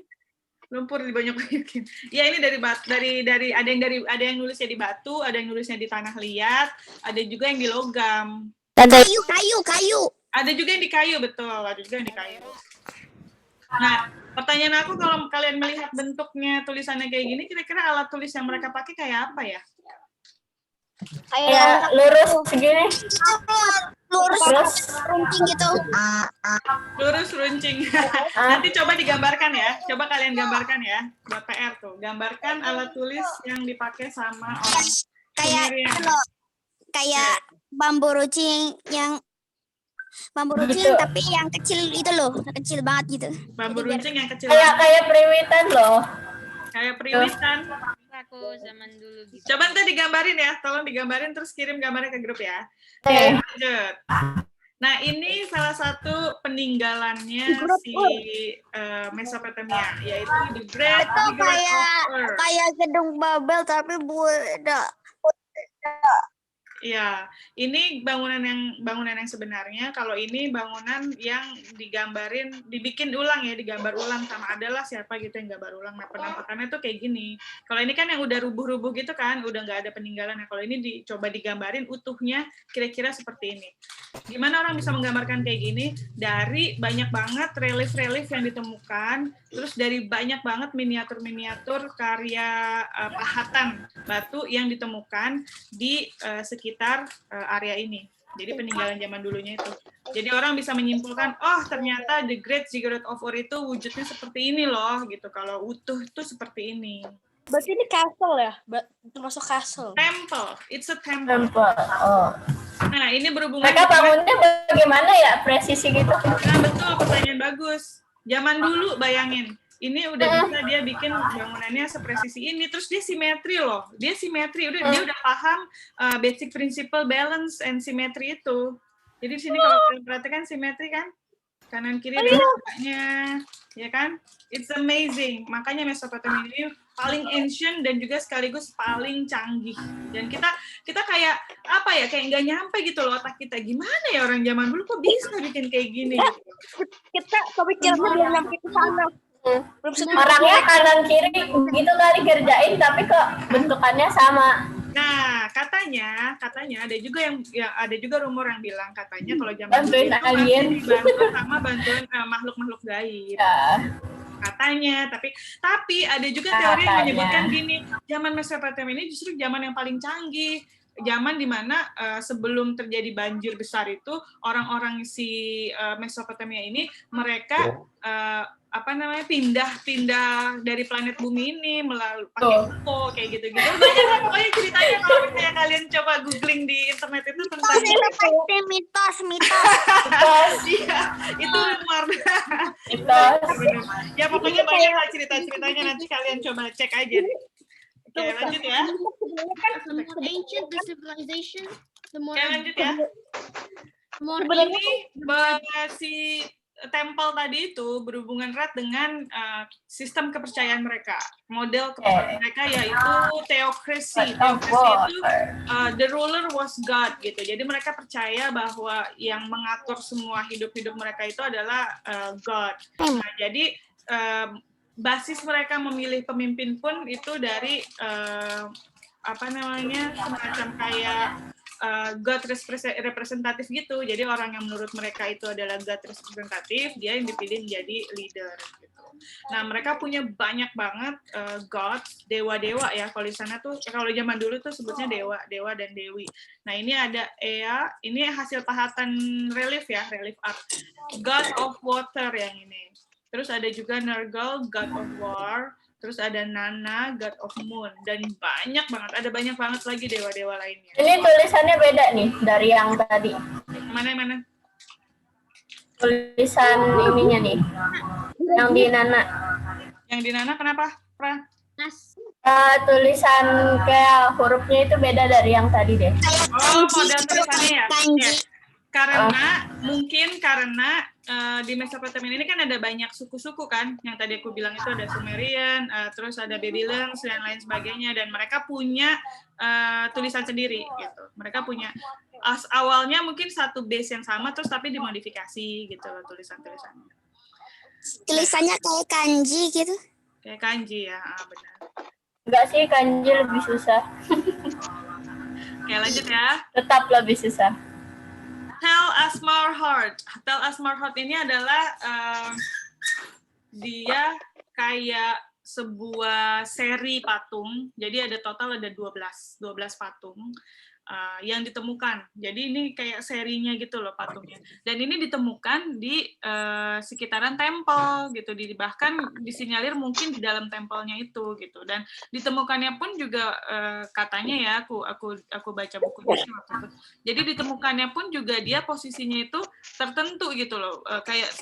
Lumpur dibanyak-banyakin. Ya ini dari ada yang nulisnya di batu, ada yang nulisnya di tanah liat, ada juga yang di logam. Kayu. Ada juga yang di kayu, betul. Ada juga yang di kayu. Nah, pertanyaan aku kalau kalian melihat bentuknya tulisannya kayak gini, kira-kira alat tulis yang mereka pakai kayak apa ya? Kayak lurus segini. Lurus runcing gitu. Lurus runcing. Nanti coba digambarkan ya. Coba kalian gambarkan ya. Buat PR tuh. Gambarkan alat tulis yang dipakai sama orang Sumerian. Kayak bambu runcing tapi yang kecil itu loh, kecil banget gitu. Bambu runcing yang kecil. Kayak periwitan loh. Kayak periwitan. Aku zaman dulu gitu. Coba ntar digambarin ya. Tolong digambarin terus kirim gambarnya ke grup ya. Oke. Lanjut. Nah, ini salah satu peninggalannya si Mesopotamia, yaitu The Great Ziggurat of Ur. Kayak gedung Babel tapi beda. Ya, ini bangunan yang sebenarnya. Kalau ini bangunan yang dibikin ulang ya, digambar ulang sama adalah siapa gitu yang gambar ulang. Nah, penampakannya tuh kayak gini. Kalau ini kan yang udah rubuh-rubuh gitu kan, udah nggak ada peninggalan. Nah, kalau ini dicoba digambarin utuhnya kira-kira seperti ini. Gimana orang bisa menggambarkan kayak gini? Dari banyak banget relief-relief yang ditemukan, terus dari banyak banget miniatur-miniatur karya pahatan batu yang ditemukan di sekitar area ini. Jadi peninggalan zaman dulunya itu. Jadi orang bisa menyimpulkan, oh ternyata The Great Ziggurat of Ur itu wujudnya seperti ini loh, gitu. Kalau utuh tuh seperti ini. Berarti ini castle ya? Termasuk castle. Temple, it's a temple. Oh. Nah, ini berhubungan Mereka bangunnya bagaimana ya, presisi gitu? Nah, betul, pertanyaan bagus. Zaman dulu bayangin, ini udah bisa dia bikin bangunannya sepresisi ini, terus dia simetri loh. Dia simetri, dia udah paham basic principle balance and symmetry itu. Jadi di sini kalau kalian perhatikan simetri kan? Kanan kiri ada sebelahnya, ya kan? It's amazing. Makanya Mesopotamia ini paling ancient dan juga sekaligus paling canggih. Dan kita kayak apa ya? Kayak nggak nyampe gitu loh otak kita. Gimana ya orang zaman dulu kok bisa bikin kayak gini? Gitu. Kita kepikiran belum sampai ke sana. Orangnya kanan kiri gitu kali kerjain, tapi kok bentukannya sama. Nah, katanya ada juga rumor yang bilang katanya kalau zaman Bantuin dulu alien. dibantu sama bantuan makhluk-makhluk gaib. Ya. Katanya, tapi ada juga teori yang menyebutkan gini, zaman Mesopotamia ini justru zaman yang paling canggih. zaman dimana sebelum terjadi banjir besar itu orang-orang si Mesopotamia ini mereka pindah dari planet bumi ini melalui pakai UFO kayak gitu-gitu. Banyak pokoknya ceritanya kalau misalnya kalian coba googling di internet itu tentang mitos. Iya, itu rumor. Ya pokoknya banyak lah cerita-ceritanya, nanti kalian coba cek aja deh. Oke, lanjut ya. Ancient the civilization, the Oke, lanjut ya. Ini si tempel tadi itu berhubungan erat dengan sistem kepercayaan mereka. Model kepercayaan mereka yaitu theocracy. Theocracy itu the ruler was God gitu. Jadi mereka percaya bahwa yang mengatur semua hidup-hidup mereka itu adalah God. Nah, jadi basis mereka memilih pemimpin pun itu dari semacam kayak God representatif gitu. Jadi orang yang menurut mereka itu adalah God representatif, dia yang dipilih menjadi leader gitu. Nah, mereka punya banyak banget gods, dewa-dewa ya. Kalau di sana tuh kalau zaman dulu tuh sebutnya dewa dan dewi. Nah, ini ada Ea, ini hasil pahatan relief ya, relief art. God of water yang ini. Terus ada juga Nergal, God of war. Terus ada Nana, God of Moon, dan banyak banget, ada banyak banget lagi dewa-dewa lainnya. Ini tulisannya beda nih dari yang tadi. Mana? Tulisan ininya nih, yang di Nana. Yang di Nana kenapa, Pra? Tulisan kayak hurufnya itu beda dari yang tadi deh. Oh, model tulisannya ya? Ya. Mungkin karena di Mesopotamia ini kan ada banyak suku-suku kan, yang tadi aku bilang itu ada Sumerian, terus ada Babylonians dan lain sebagainya, dan mereka punya tulisan sendiri gitu. Mereka punya awalnya mungkin satu base yang sama terus tapi dimodifikasi gitu loh tulisan-tulisannya. Tulisannya kayak kanji gitu. Kayak kanji ya, benar. Enggak sih, kanji lebih susah. Oke, lanjut ya. Tetap lebih susah. Tell Us More Heart. Tell Us More Heart ini adalah dia kayak sebuah seri patung. Jadi ada total ada 12 patung yang ditemukan. Jadi ini kayak serinya gitu loh patungnya. Dan ini ditemukan di sekitaran tempel gitu. Bahkan disinyalir mungkin di dalam tempelnya itu gitu. Dan ditemukannya pun juga katanya ya, aku baca bukunya waktu itu. Jadi ditemukannya pun juga dia posisinya itu tertentu gitu loh. Kayak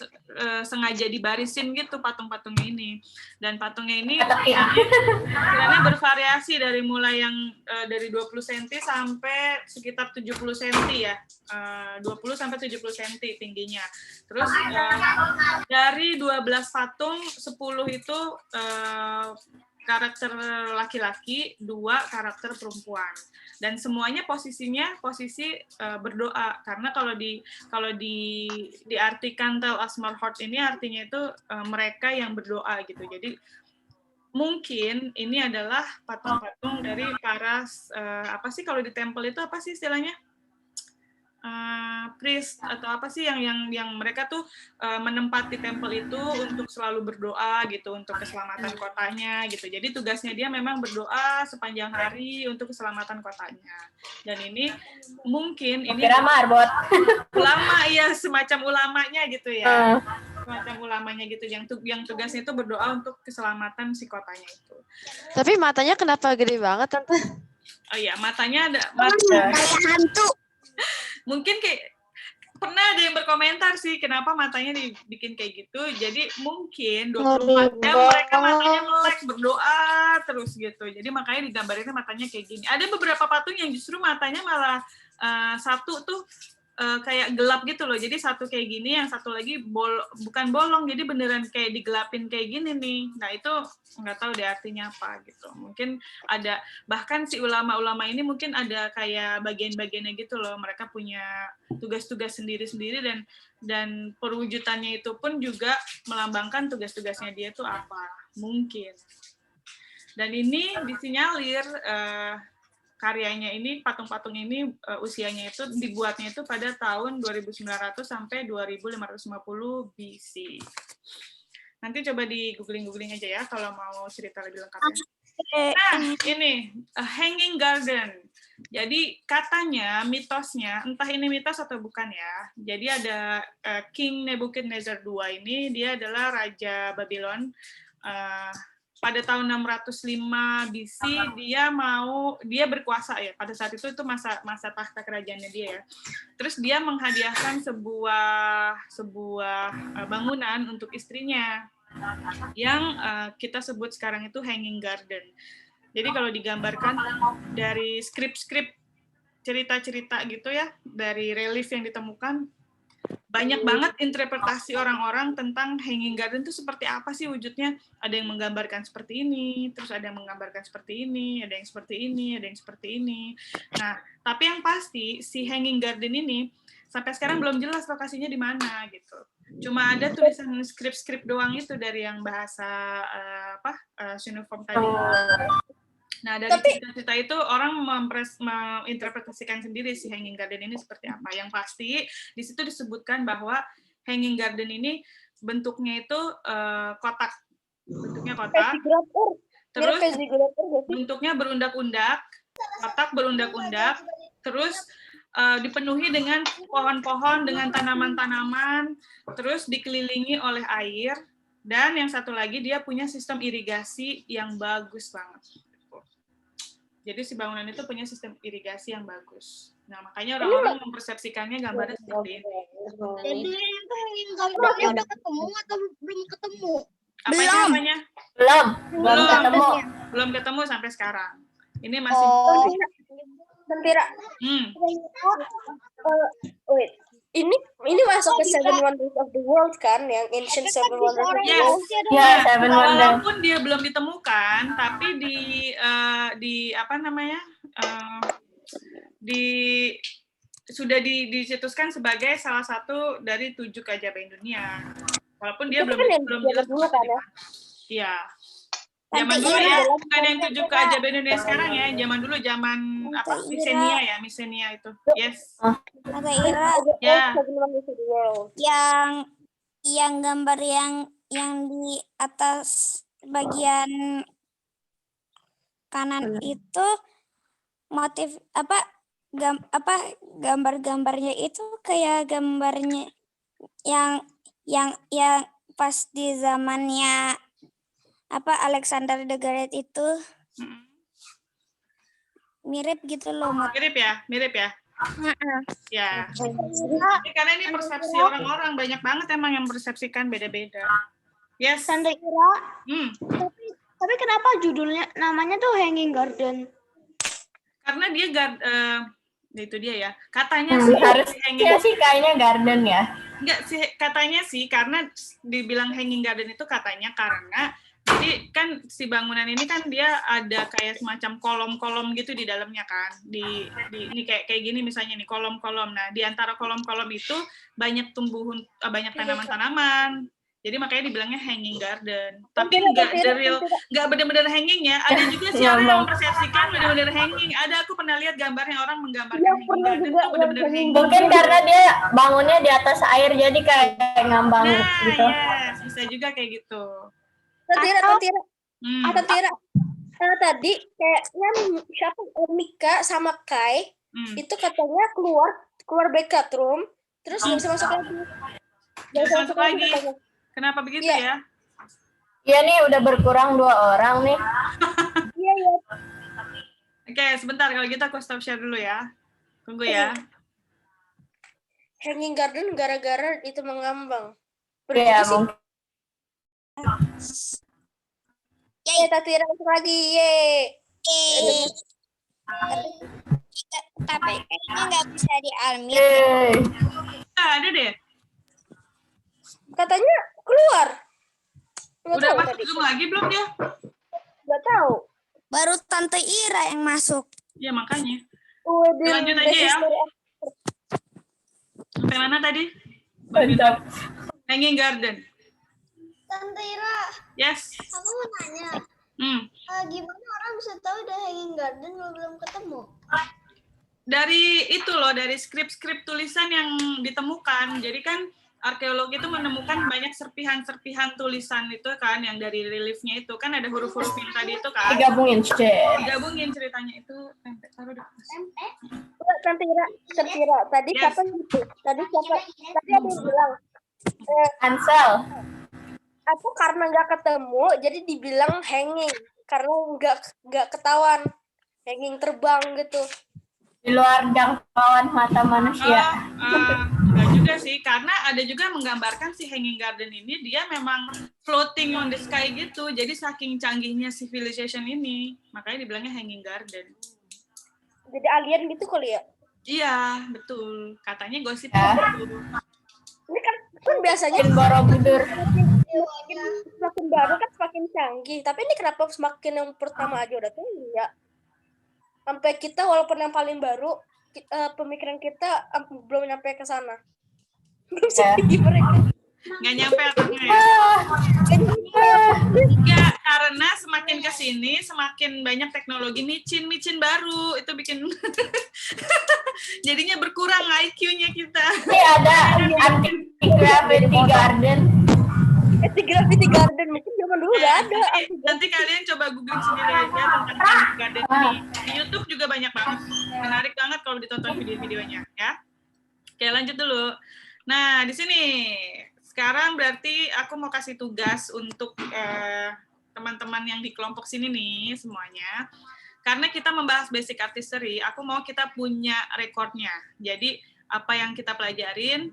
sengaja dibarisin gitu patung-patungnya ini. Dan patungnya ini ukurannya bervariasi dari mulai yang dari 20 cm sampai sekitar 70 cm ya, 20 sampai 70 cm tingginya. Terus dari 12 patung, 10 itu karakter laki-laki, 2 karakter perempuan. Dan semuanya posisinya posisi berdoa, karena kalau diartikan Tell Us More Heart ini artinya itu mereka yang berdoa gitu. Jadi mungkin ini adalah patung-patung dari para apa sih kalau di tempel itu apa sih istilahnya, priest atau apa sih yang mereka tuh menempati tempel itu untuk selalu berdoa gitu untuk keselamatan kotanya gitu. Jadi tugasnya dia memang berdoa sepanjang hari untuk keselamatan kotanya. Dan ini mungkin ini marbot. Ulama ya, semacam ulamanya gitu ya. Semacam ulamanya gitu yang tugasnya itu berdoa untuk keselamatan si kotanya itu. Tapi matanya kenapa gede banget, Tante? Oh iya, matanya ada Kayak hantu. Mungkin kayak pernah ada yang berkomentar sih kenapa matanya dibikin kayak gitu. Jadi mungkin 24 jam mereka matanya melek berdoa terus gitu. Jadi makanya digambarinnya matanya kayak gini. Ada beberapa patung yang justru matanya malah satu tuh kayak gelap gitu loh. Jadi satu kayak gini, yang satu lagi bukan bolong, jadi beneran kayak digelapin kayak gini nih. Nah itu nggak tahu deh artinya apa gitu. Mungkin ada, bahkan si ulama-ulama ini mungkin ada kayak bagian-bagiannya gitu loh. Mereka punya tugas-tugas sendiri-sendiri dan perwujudannya itu pun juga melambangkan tugas-tugasnya dia tuh apa. Mungkin. Dan ini disinyalir karyanya ini, patung-patung ini usianya itu dibuatnya itu pada tahun 2900 sampai 2550 BC. Nanti coba di googling aja ya kalau mau cerita lebih lengkapnya. Nah, ini hanging garden. Jadi katanya, mitosnya, entah ini mitos atau bukan ya. Jadi ada King Nebuchadnezzar II ini, dia adalah Raja Babylon. Pada tahun 605 BC dia berkuasa ya. Pada saat itu masa tahta kerajaannya dia ya. Terus dia menghadiahkan sebuah bangunan untuk istrinya yang kita sebut sekarang itu hanging garden. Jadi kalau digambarkan dari skrip-skrip cerita-cerita gitu ya, dari relief yang ditemukan, banyak banget interpretasi orang-orang tentang hanging garden itu seperti apa sih wujudnya. Ada yang menggambarkan seperti ini, terus ada yang menggambarkan seperti ini, ada yang seperti ini, ada yang seperti ini. Nah, tapi yang pasti si hanging garden ini sampai sekarang belum jelas lokasinya di mana gitu. Cuma ada tulisan skrip-skrip doang itu dari yang bahasa Xenophon tadi. Nah, dari cerita-cerita itu orang menginterpretasikan sendiri si hanging garden ini seperti apa. Yang pasti di situ disebutkan bahwa hanging garden ini bentuknya itu kotak. Bentuknya kotak. Terus bentuknya berundak-undak, kotak berundak-undak, terus dipenuhi dengan pohon-pohon, dengan tanaman-tanaman, terus dikelilingi oleh air, dan yang satu lagi dia punya sistem irigasi yang bagus banget. Jadi si bangunan itu punya sistem irigasi yang bagus. Nah, makanya orang-orang mempersepsikannya gambarnya seperti ini. Jadi itu gambarnya udah ketemu atau belum ketemu? Apa itu namanya? Belum ketemu sampai sekarang. Ini masih Mentira. Wait. Ini masuk ke Seven Wonders of the World kan, yang Ancient Seven Wonders of the World. Yes. Walaupun dia belum ditemukan, tapi sudah dicetuskan sebagai salah satu dari 7 keajaiban dunia. Walaupun dia belum jelas dulu kan ya. Iya. Zaman dulu ya, bukan yang 7 keajaiban dunia sekarang ya. Zaman dulu Misenia itu. Yes. Tante Ira. Ya. Yang gambar yang di atas bagian kanan itu motif gambar-gambarnya itu kayak gambarnya yang pas di zamannya Alexander the Great itu mirip gitu loh. Mirip ya. Ya. Karena ini persepsi orang-orang, banyak banget emang yang persepsikan beda-beda. Yes. Tante Ira. Tapi kenapa judulnya namanya tuh Hanging Garden? Karena dia itu dia ya. Katanya sih harusnya sih kayaknya garden ya. Enggak sih, katanya sih karena dibilang hanging garden itu katanya karena jadi kan si bangunan ini kan dia ada kayak semacam kolom-kolom gitu di dalamnya kan. Ini kayak gini misalnya nih kolom-kolom. Nah, di antara kolom-kolom itu banyak banyak tanaman-tanaman. Jadi makanya dibilangnya hanging garden. Tapi nggak benar-benar hanging ya. Ada juga sih orang yang mempersepsikan benar-benar hanging. Aku pernah lihat gambarnya orang menggambarkan hanging garden itu benar-benar hanging. Mungkin karena dia bangunnya di atas air jadi kayak ngambang gitu. Yes, bisa juga kayak gitu. Tira. Tadi kayaknya siapa Mika sama Kai itu katanya keluar backup room terus nggak bisa masuk lagi. Nggak bisa masuk lagi. Kenapa begitu ya? Iya nih udah berkurang 2 orang nih. Iya. Oke, sebentar kalau gitu aku stop share dulu ya. Tunggu ya. Hanging garden gara-gara itu mengambang. Iya, mungkin. Tira masuk lagi, Tapi kayaknya nggak bisa dialmir. Ada deh. Katanya keluar. Udah masuk Zoom lagi belum dia? Nggak tahu. Baru Tante Ira yang masuk. Ya makanya. Lanjut aja ya. Sampai mana tadi? Hanging garden. Tante Ira. Yes. Aku mau nanya. Gimana orang bisa tahu udah hanging garden kalau belum ketemu? Dari itu loh, dari skrip-skrip tulisan yang ditemukan. Jadi kan arkeolog itu menemukan banyak serpihan-serpihan tulisan itu kan, yang dari reliefnya itu kan ada huruf-huruf yang tadi itu kan. Digabungin, Digabungin ceritanya itu. Taruh deh. Tante Ira, tadi Yes. siapa gitu? Tadi siapa? Tadi ada yang bilang, Ansel. aku karena nggak ketemu, jadi dibilang hanging. Karena nggak ketahuan. Hanging terbang gitu. Di luar jangkauan mata manusia. Enggak juga sih, karena ada juga menggambarkan si Hanging Garden ini, dia memang floating on the sky gitu, jadi saking canggihnya civilization ini, makanya dibilangnya Hanging Garden. Jadi alien gitu kali ya? Iya, betul. Katanya gosip Ya. gitu. Ini kan biasanya Bikin Borobudur. semakin baru kan semakin canggih. Tapi ini kenapa semakin yang pertama aja udah tinggi ya? Sampai kita walaupun yang paling baru, pemikiran kita belum nyampe ke sana. Belum setinggi mereka. Nggak nyampe otaknya ya? Enggak, karena semakin ke sini semakin banyak teknologi micin baru, itu bikin jadinya berkurang IQ-nya kita. Ini ada Anti-Gravity Garden. Anti-Gravity Garden mungkin zaman dulu udah ada. Nanti kalian coba googling sendiri aja tentang Anti-Gravity Garden ini. Di YouTube juga banyak banget. Menarik banget kalau ditonton video-videonya ya. Oke, lanjut dulu. Nah, di sini sekarang berarti aku mau kasih tugas untuk teman-teman yang di kelompok sini nih semuanya. Karena kita membahas basic artistry, aku mau kita punya rekornya. Jadi apa yang kita pelajarin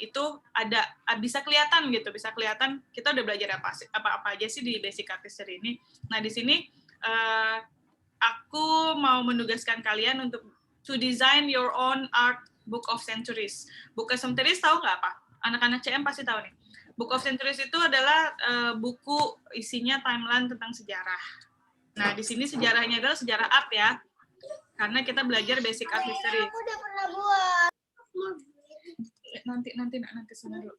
itu ada bisa kelihatan gitu, bisa kelihatan kita udah belajar apa aja sih di basic artistry ini. Nah, di sini aku mau menugaskan kalian untuk to design your own art book of centuries. Book of centuries tahu nggak apa? Anak-anak CM pasti tahu nih. Book of Centuries itu adalah buku isinya timeline tentang sejarah. Nah, di sini sejarahnya adalah sejarah art ya. Karena kita belajar basic art history. Aku udah pernah buat. Nanti sana dulu.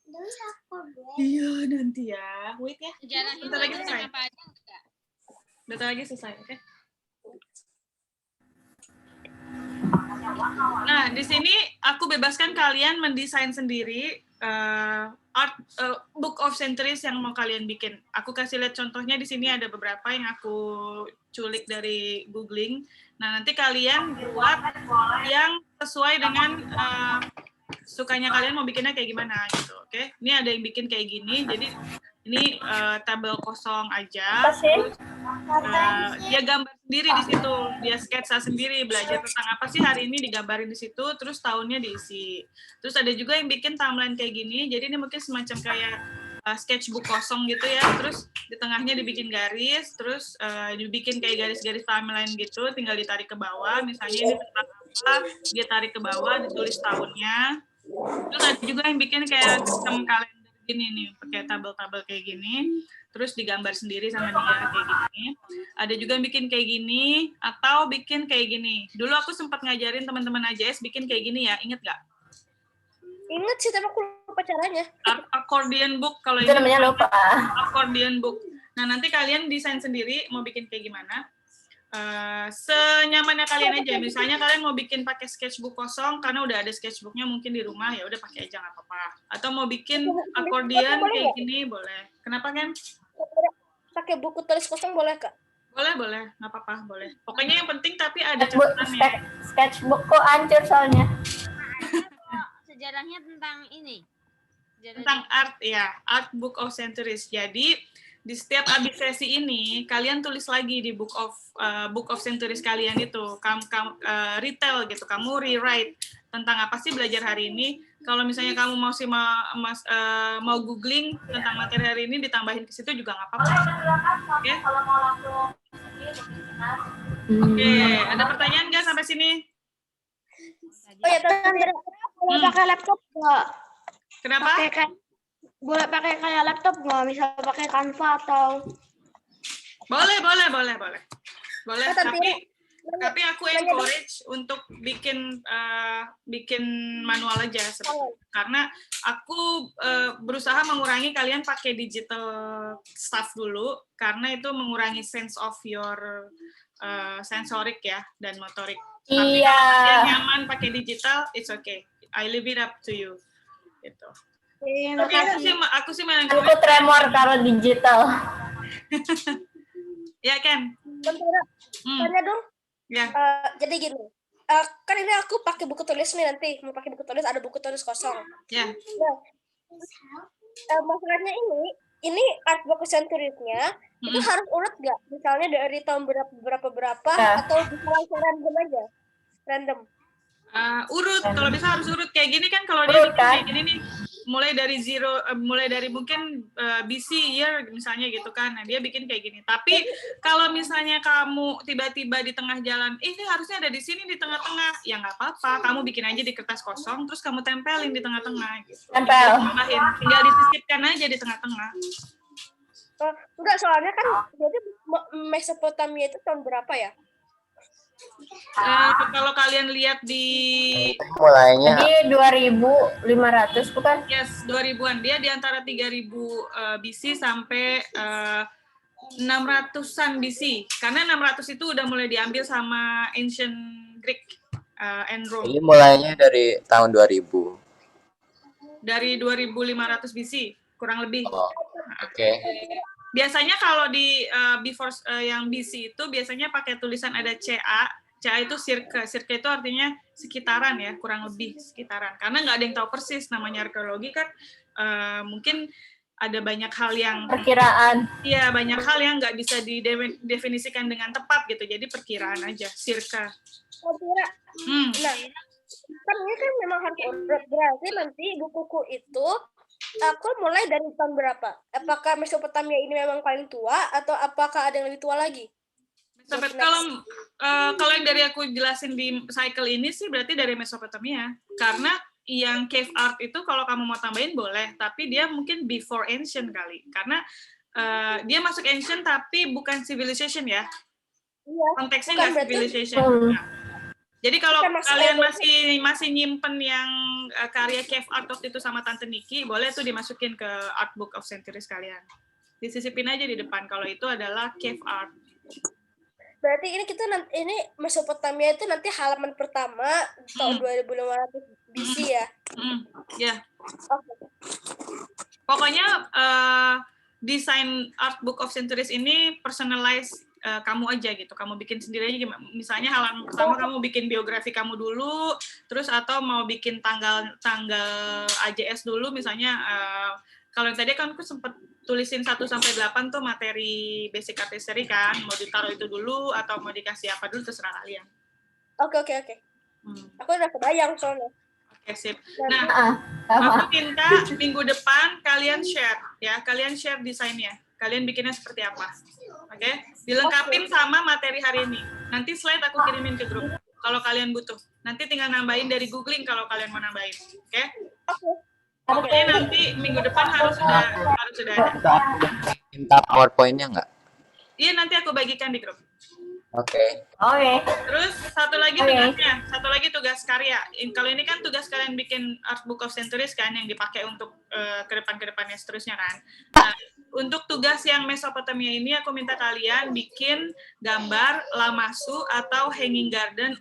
Iya, nanti ya. Wait ya. Sejarahnya Bentar lagi selesai. apa aja enggak? Bentar lagi selesai, oke? Nah, di sini aku bebaskan kalian mendesain sendiri art book of centuries yang mau kalian bikin. Aku kasih lihat contohnya di sini ada beberapa yang aku culik dari googling. Nah, nanti kalian buat yang sesuai dengan sukanya kalian mau bikinnya kayak gimana gitu, oke? Ini ada yang bikin kayak gini, jadi ini tabel kosong aja. Terus, dia gambar sendiri di situ, dia sketsa sendiri, belajar tentang apa sih hari ini digambarin di situ, terus tahunnya diisi. Terus ada juga yang bikin timeline kayak gini, jadi ini mungkin semacam kayak sketchbook kosong gitu ya, terus di tengahnya dibikin garis, terus dibikin kayak garis-garis timeline gitu, tinggal ditarik ke bawah, misalnya ini tentang apa, dia tarik ke bawah, ditulis tahunnya. Terus ada juga yang bikin kayak sistem kalender gini nih, pakai tabel-tabel kayak gini, terus digambar sendiri sama dia kayak gini. Ada juga yang bikin kayak gini, atau bikin kayak gini. Dulu aku sempat ngajarin teman-teman AJS bikin kayak gini ya, inget nggak? Ingat sih, tapi aku lupa caranya. Accordion book, kalau Itu namanya lupa. accordion book. Nah, nanti kalian desain sendiri, mau bikin kayak gimana. Senyamannya kalian aja. Misalnya kalian mau bikin pakai sketchbook kosong karena udah ada sketchbooknya mungkin di rumah, ya udah pakai aja nggak apa-apa. Atau mau bikin accordion kayak gini boleh. Kenapa kan? Pakai buku tulis kosong boleh Kak? Boleh, nggak apa-apa, boleh. Pokoknya yang penting tapi ada Sketchbook, catatannya. sketchbook kok hancur soalnya. Sejarahnya tentang ini. Tentang art ya, art book of centuries. Jadi di setiap habis sesi ini kalian tulis lagi di book of centuries kalian itu, kamu retail gitu, kamu rewrite tentang apa sih belajar hari ini. Kalau misalnya kamu mau googling tentang materi hari ini, ditambahin ke situ juga nggak apa-apa. Oke? Oke, ada pertanyaan nggak sampai sini? Oh ya, Tante, Boleh pakai laptop nggak? Kenapa? Boleh pakai kayak laptop nggak? Misal pakai Canva atau? Boleh. Boleh, Tante, tapi aku encourage untuk bikin manual aja sebetulnya. Karena aku berusaha mengurangi kalian pakai digital stuff dulu, karena itu mengurangi sense of your sensorik ya dan motorik. Tapi Iya. kalau kalian nyaman pakai digital, it's okay. I leave it up to you. Gitu. Tapi aku sih main Aku tremor kalau digital. Ya Ken. Bentar, tanya dong. Ya. Jadi gini, kan ini aku pakai buku tulis nih nanti. Mau pakai buku tulis, ada buku tulis kosong. Ya. Nah, masalahnya ini artbook centuries-nya itu harus urut nggak? Misalnya dari tahun berapa atau bisa langsung random aja? Random. Urut, kalau bisa harus urut kayak gini kan, kalau dia bikin kayak gini nih, mulai dari mulai dari mungkin BC year misalnya gitu kan, nah dia bikin kayak gini. Tapi kalau misalnya kamu tiba-tiba di tengah jalan, ini harusnya ada di sini di tengah-tengah, ya nggak apa-apa, kamu bikin aja di kertas kosong, terus kamu tempelin di tengah-tengah. Gitu. Tinggal disisipkan aja di tengah-tengah. Enggak, soalnya kan jadi Mesopotamia itu tahun berapa ya? Kalau kalian lihat di mulainya Jadi 2500 bukan? Yes, 2000-an. Dia di antara 3000 BC sampai 600-an BC. Karena 600 itu udah mulai diambil sama ancient Greek and Rome. Jadi mulainya dari tahun 2000. Dari 2500 BC, kurang lebih. Oke. Biasanya kalau di before yang BC itu biasanya pakai tulisan ada CA. CA itu circa. Circa itu artinya sekitaran ya, kurang lebih sekitaran. Karena nggak ada yang tahu persis, namanya arkeologi kan mungkin ada banyak hal yang perkiraan. Iya, banyak hal yang nggak bisa didefinisikan dengan tepat gitu. Jadi perkiraan aja, circa. Nah, kan ini kan memang harus urut. Berarti nanti bukuku itu aku mulai dari tahun berapa? Apakah Mesopotamia ini memang paling tua atau apakah ada yang lebih tua lagi? Kalau yang dari aku jelasin di cycle ini sih berarti dari Mesopotamia. Karena yang cave art itu kalau kamu mau tambahin boleh, tapi dia mungkin before ancient kali. Karena dia masuk ancient tapi bukan civilization ya. Iya, konteksnya nggak civilization. Nah, jadi kalau kalian masih nyimpen yang karya cave art waktu itu sama Tante Niki, boleh tuh dimasukin ke Art Book of Centuries kalian. Disisipin aja di depan kalau itu adalah cave art. Berarti ini Mesopotamia itu nanti halaman pertama tahun 2500 BC ya? Ya. Pokoknya desain Art Book of Centuries ini personalized kamu aja gitu, kamu bikin sendiri aja gimana. Misalnya halaman pertama kamu bikin biografi kamu dulu, terus atau mau bikin tanggal AJS dulu misalnya. Kalau yang tadi kan aku sempat tulisin 1 sampai 8 tuh materi basic art history kan, mau ditaruh itu dulu atau mau dikasih apa dulu terserah kalian. Oke. Aku udah kebayang soalnya. Oke, sip. Nah, aku minta minggu depan kalian share ya, kalian share desainnya. Kalian bikinnya seperti apa? Oke? Dilengkapin sama materi hari ini. Nanti slide aku kirimin ke grup kalau kalian butuh. Nanti tinggal nambahin dari googling kalau kalian mau nambahin. Oke? Pokoknya nanti minggu depan harus sudah ada. Minta PowerPoint-nya nggak? Iya, nanti aku bagikan di grup. Oke. Terus satu lagi tugasnya, satu lagi tugas karya. Kalau ini kan tugas kalian bikin Art Book of Centuries kan yang dipakai untuk ke depannya seterusnya kan. Nah, untuk tugas yang Mesopotamia ini aku minta kalian bikin gambar lamasu atau hanging garden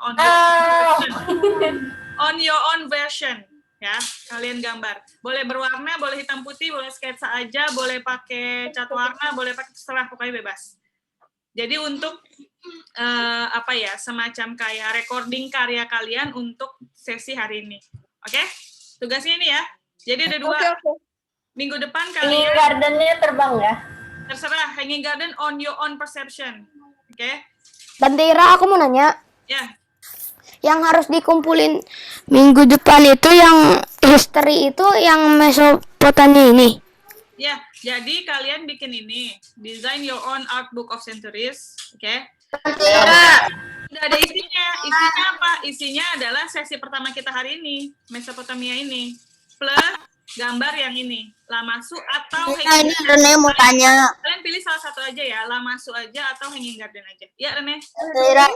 on your own version. Ya, kalian gambar. Boleh berwarna, boleh hitam putih, boleh sketsa aja, boleh pakai cat warna, boleh pakai terserah, pokoknya bebas. Jadi untuk semacam kayak recording karya kalian untuk sesi hari ini. Oke? Tugasnya ini ya. Jadi ada 2. Minggu depan kalian hanging garden-nya terbang ya? Terserah, hanging garden on your own perception. Oke? Tante Ira, aku mau nanya. Ya. Yang harus dikumpulin minggu depan itu yang history itu yang Mesopotamia ini. Ya, jadi kalian bikin ini, design your own Art Book of Centuries, oke? Udah ada isinya. Isinya apa? Isinya adalah sesi pertama kita hari ini, Mesopotamia ini, plus gambar yang ini, lamasu atau hanging Ini Rene mau tanya. Kalian pilih salah satu aja ya, lamasu aja atau hanging garden aja. Ya, Rene. Kira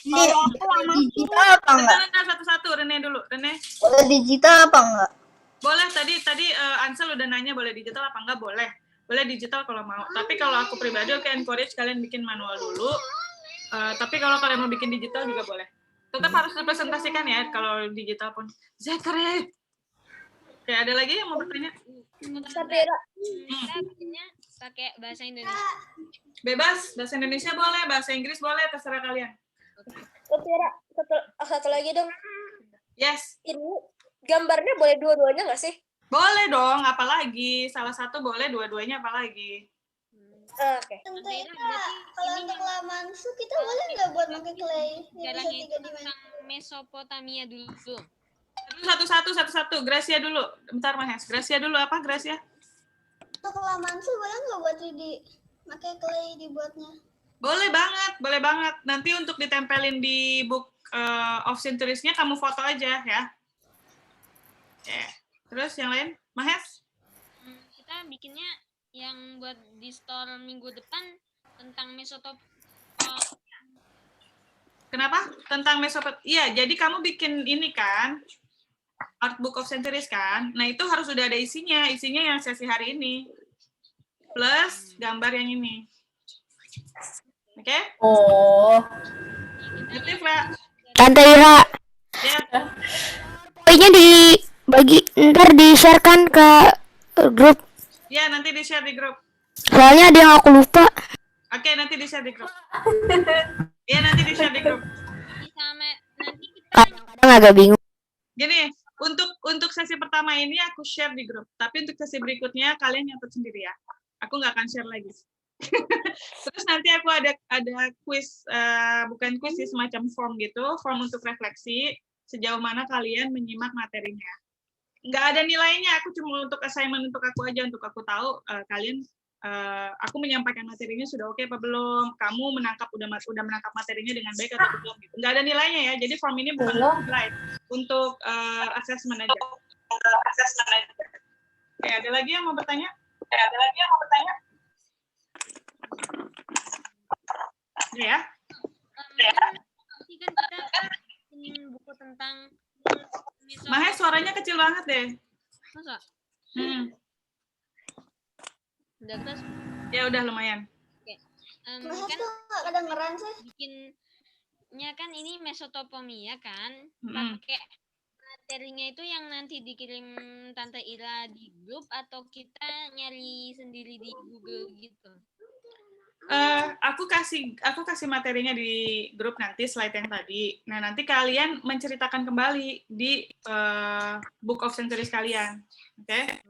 ini digital apa enggak? Satu-satu, Rene dulu. Rene. Boleh digital apa enggak? Boleh, tadi Ansel udah nanya boleh digital apa enggak, boleh. Boleh digital kalau mau. Tapi kalau aku pribadi oke encourage kalian bikin manual dulu. Tapi kalau kalian mau bikin digital juga boleh. Tetap harus dipresentasikan ya kalau digital pun. Zekre. Oke, ada lagi yang mau bertanya? Tantira. Kita bikinnya pakai bahasa Indonesia. Bebas, bahasa Indonesia boleh, bahasa Inggris boleh, terserah kalian. Tantira, satu lagi dong. Yes, Ini gambarnya boleh dua-duanya nggak sih? boleh dong, apalagi. Salah satu boleh, dua-duanya apalagi. Oke. Tante Ira, kalau untuk lamansu kita boleh nggak buat pakai clay yang bisa Sejarahnya 3 itu dimensi? tentang Mesopotamia dulu. Satu-satu. Gracia dulu. Bentar, Mahes. Gracia dulu, apa Gracia? Untuk lamansu boleh nggak buat 3D pakai clay dibuatnya? Boleh banget. Nanti untuk ditempelin di book of centuries-nya kamu foto aja ya. Terus yang lain, Mahes? Kita bikinnya yang buat di store minggu depan tentang Kenapa? Tentang Mesopotamia. Iya, jadi kamu bikin ini kan, Art Book of Centuries kan. Nah, itu harus sudah ada isinya. Isinya yang sesi hari ini. Plus gambar yang ini. Oke? Oh. Ngerti, Fla? Tante Ira, Ya. poinnya dibagi, ntar di-share-kan ke grup. Ya, nanti di-share di grup. Soalnya ada yang aku lupa. Oke, nanti di-share di grup. Iya, nanti di-share di grup. sama nanti kita Kadang agak bingung. Gini, untuk sesi pertama ini aku share di grup. Tapi untuk sesi berikutnya kalian nyatet sendiri ya. Aku nggak akan share lagi. Terus nanti aku ada quiz, bukan quiz sih, semacam form gitu, form untuk refleksi sejauh mana kalian menyimak materinya. Nggak ada nilainya, aku cuma untuk assignment untuk aku aja, untuk aku tahu kalian, aku menyampaikan materinya sudah oke apa belum, kamu udah menangkap materinya dengan baik atau belum gitu. Nggak ada nilainya ya, jadi form ini bukan nilai, untuk assessment aja. Oke, ada lagi yang mau bertanya? Ya. nanti kan kita bikin buku tentang Mahes, suaranya kecil banget deh. Masa? Udah terus Ya udah lumayan. Masa kan tuh nggak kedengeran sih? bikinnya kan ini Mesopotamia kan, pakai materinya itu yang nanti dikirim Tante Ira di grup atau kita nyari sendiri di Google gitu? Aku kasih materinya di grup nanti, slide yang tadi. Nah, nanti kalian menceritakan kembali di Book of Centuries kalian. Oke?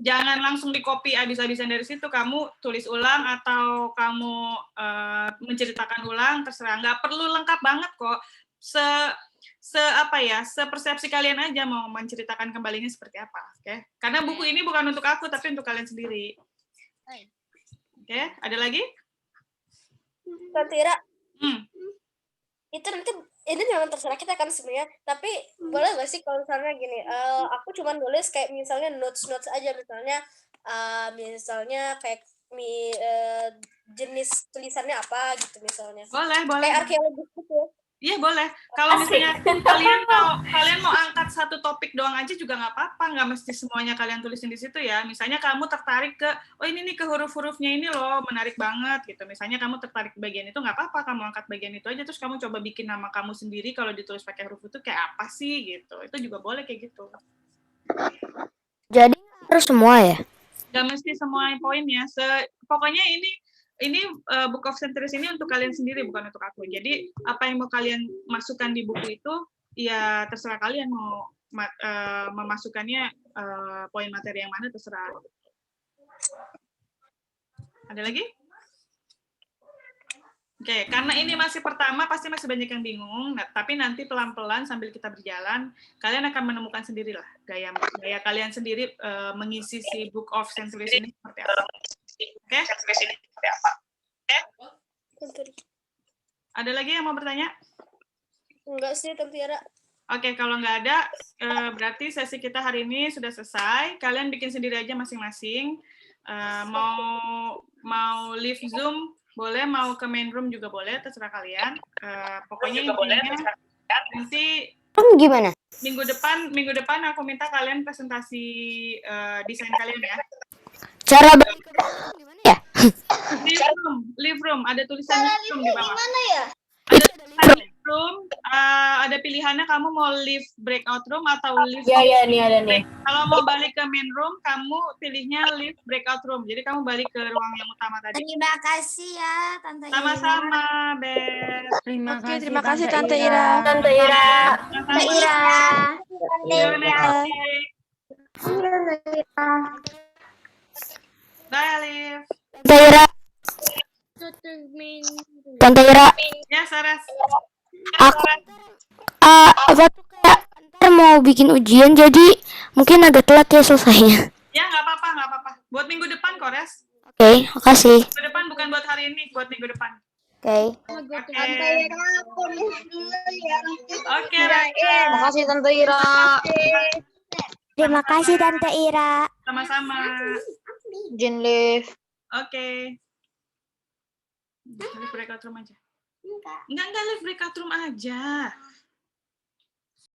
Jangan langsung di-copy abis-abisan dari situ, kamu tulis ulang atau kamu menceritakan ulang, terserah. Nggak perlu lengkap banget kok. Sepersepsi kalian aja mau menceritakan kembalinya seperti apa. Oke? Karena buku ini bukan untuk aku, tapi untuk kalian sendiri. Oke? Ada lagi? Tantira. Itu nanti ini memang terserah kita kan sebenarnya, tapi boleh nggak sih kalau misalnya gini, aku cuma nulis kayak misalnya notes aja, misalnya kayak jenis tulisannya apa gitu misalnya. Boleh. Kayak arkeologi gitu. Iya boleh. Kalau misalnya kalian mau angkat satu topik doang aja juga nggak apa-apa, nggak mesti semuanya kalian tulisin di situ ya. Misalnya kamu tertarik ke, oh ini nih ke huruf-hurufnya ini loh, menarik banget gitu. Misalnya kamu tertarik ke bagian itu, nggak apa-apa, kamu angkat bagian itu aja, terus kamu coba bikin nama kamu sendiri kalau ditulis pakai huruf itu kayak apa sih gitu. Itu juga boleh kayak gitu. Jadi harus semua ya? Nggak mesti semua poinnya. Pokoknya ini Book of Centuries ini untuk kalian sendiri, bukan untuk aku. Jadi apa yang mau kalian masukkan di buku itu, ya terserah kalian mau memasukkannya poin materi yang mana, terserah. Ada lagi? Oke, karena ini masih pertama, pasti masih banyak yang bingung. Nah, tapi nanti pelan-pelan sambil kita berjalan, kalian akan menemukan sendirilah gaya kalian sendiri mengisi si Book of Centuries ini seperti apa. Oke? Ada lagi yang mau bertanya? Enggak sih, Tantira. Oke, kalau nggak ada, berarti sesi kita hari ini sudah selesai. Kalian bikin sendiri aja masing-masing. Mau leave Zoom, boleh. Mau ke main room juga boleh, terserah kalian. Pokoknya intinya nanti Gimana? minggu depan aku minta kalian presentasi desain kalian ya. Cara balik ke belakang gimana ya? Live room, ada tulisan live room di bawah. Gimana ya? Ada live room, ada pilihannya kamu mau leave breakout room atau leave. Iya, nih ada nih. Kalau mau balik ke main room, kamu pilihnya leave breakout room. Jadi kamu balik ke ruang yang utama tadi. Terima kasih ya, Tante Ira. Sama-sama, Beb. Terima kasih Tante Ira. Tante Ira. Tante Ira. Bye, Alif. Tante Ira, Tante Ira, Ya, Saras. aku apa tuh kayak ntar mau bikin ujian jadi mungkin agak telat ya selesainya. Ya, nggak apa-apa. Buat minggu depan, Kores. Oke, makasih. Minggu depan bukan buat hari ini, buat minggu depan. Oke. Oke, Raka. Makasih Tante Ira. Terima kasih Tante Ira. Sama-sama. Jin live. Oke. Live breakout room aja. Enggak, live breakout room aja.